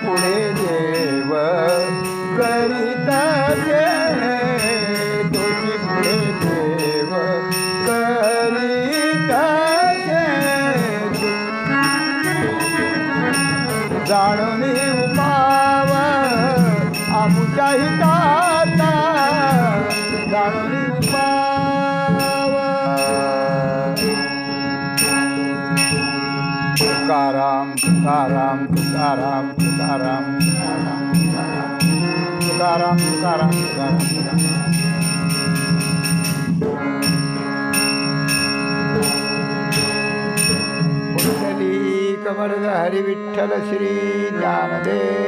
पुढे देव करीत असे, तोची पुढे देव करीत असे, तोची पुढे देव करीत असे, जाणून उपाव आमुच्या हिताचा जाणून उपाव. तुकाराम तुकाराम तुकाराम तुकाराम तुकाराम तुकाराम तुकाराम. पुंडलीक वरद हरी विठ्ठल श्री ज्ञानदेव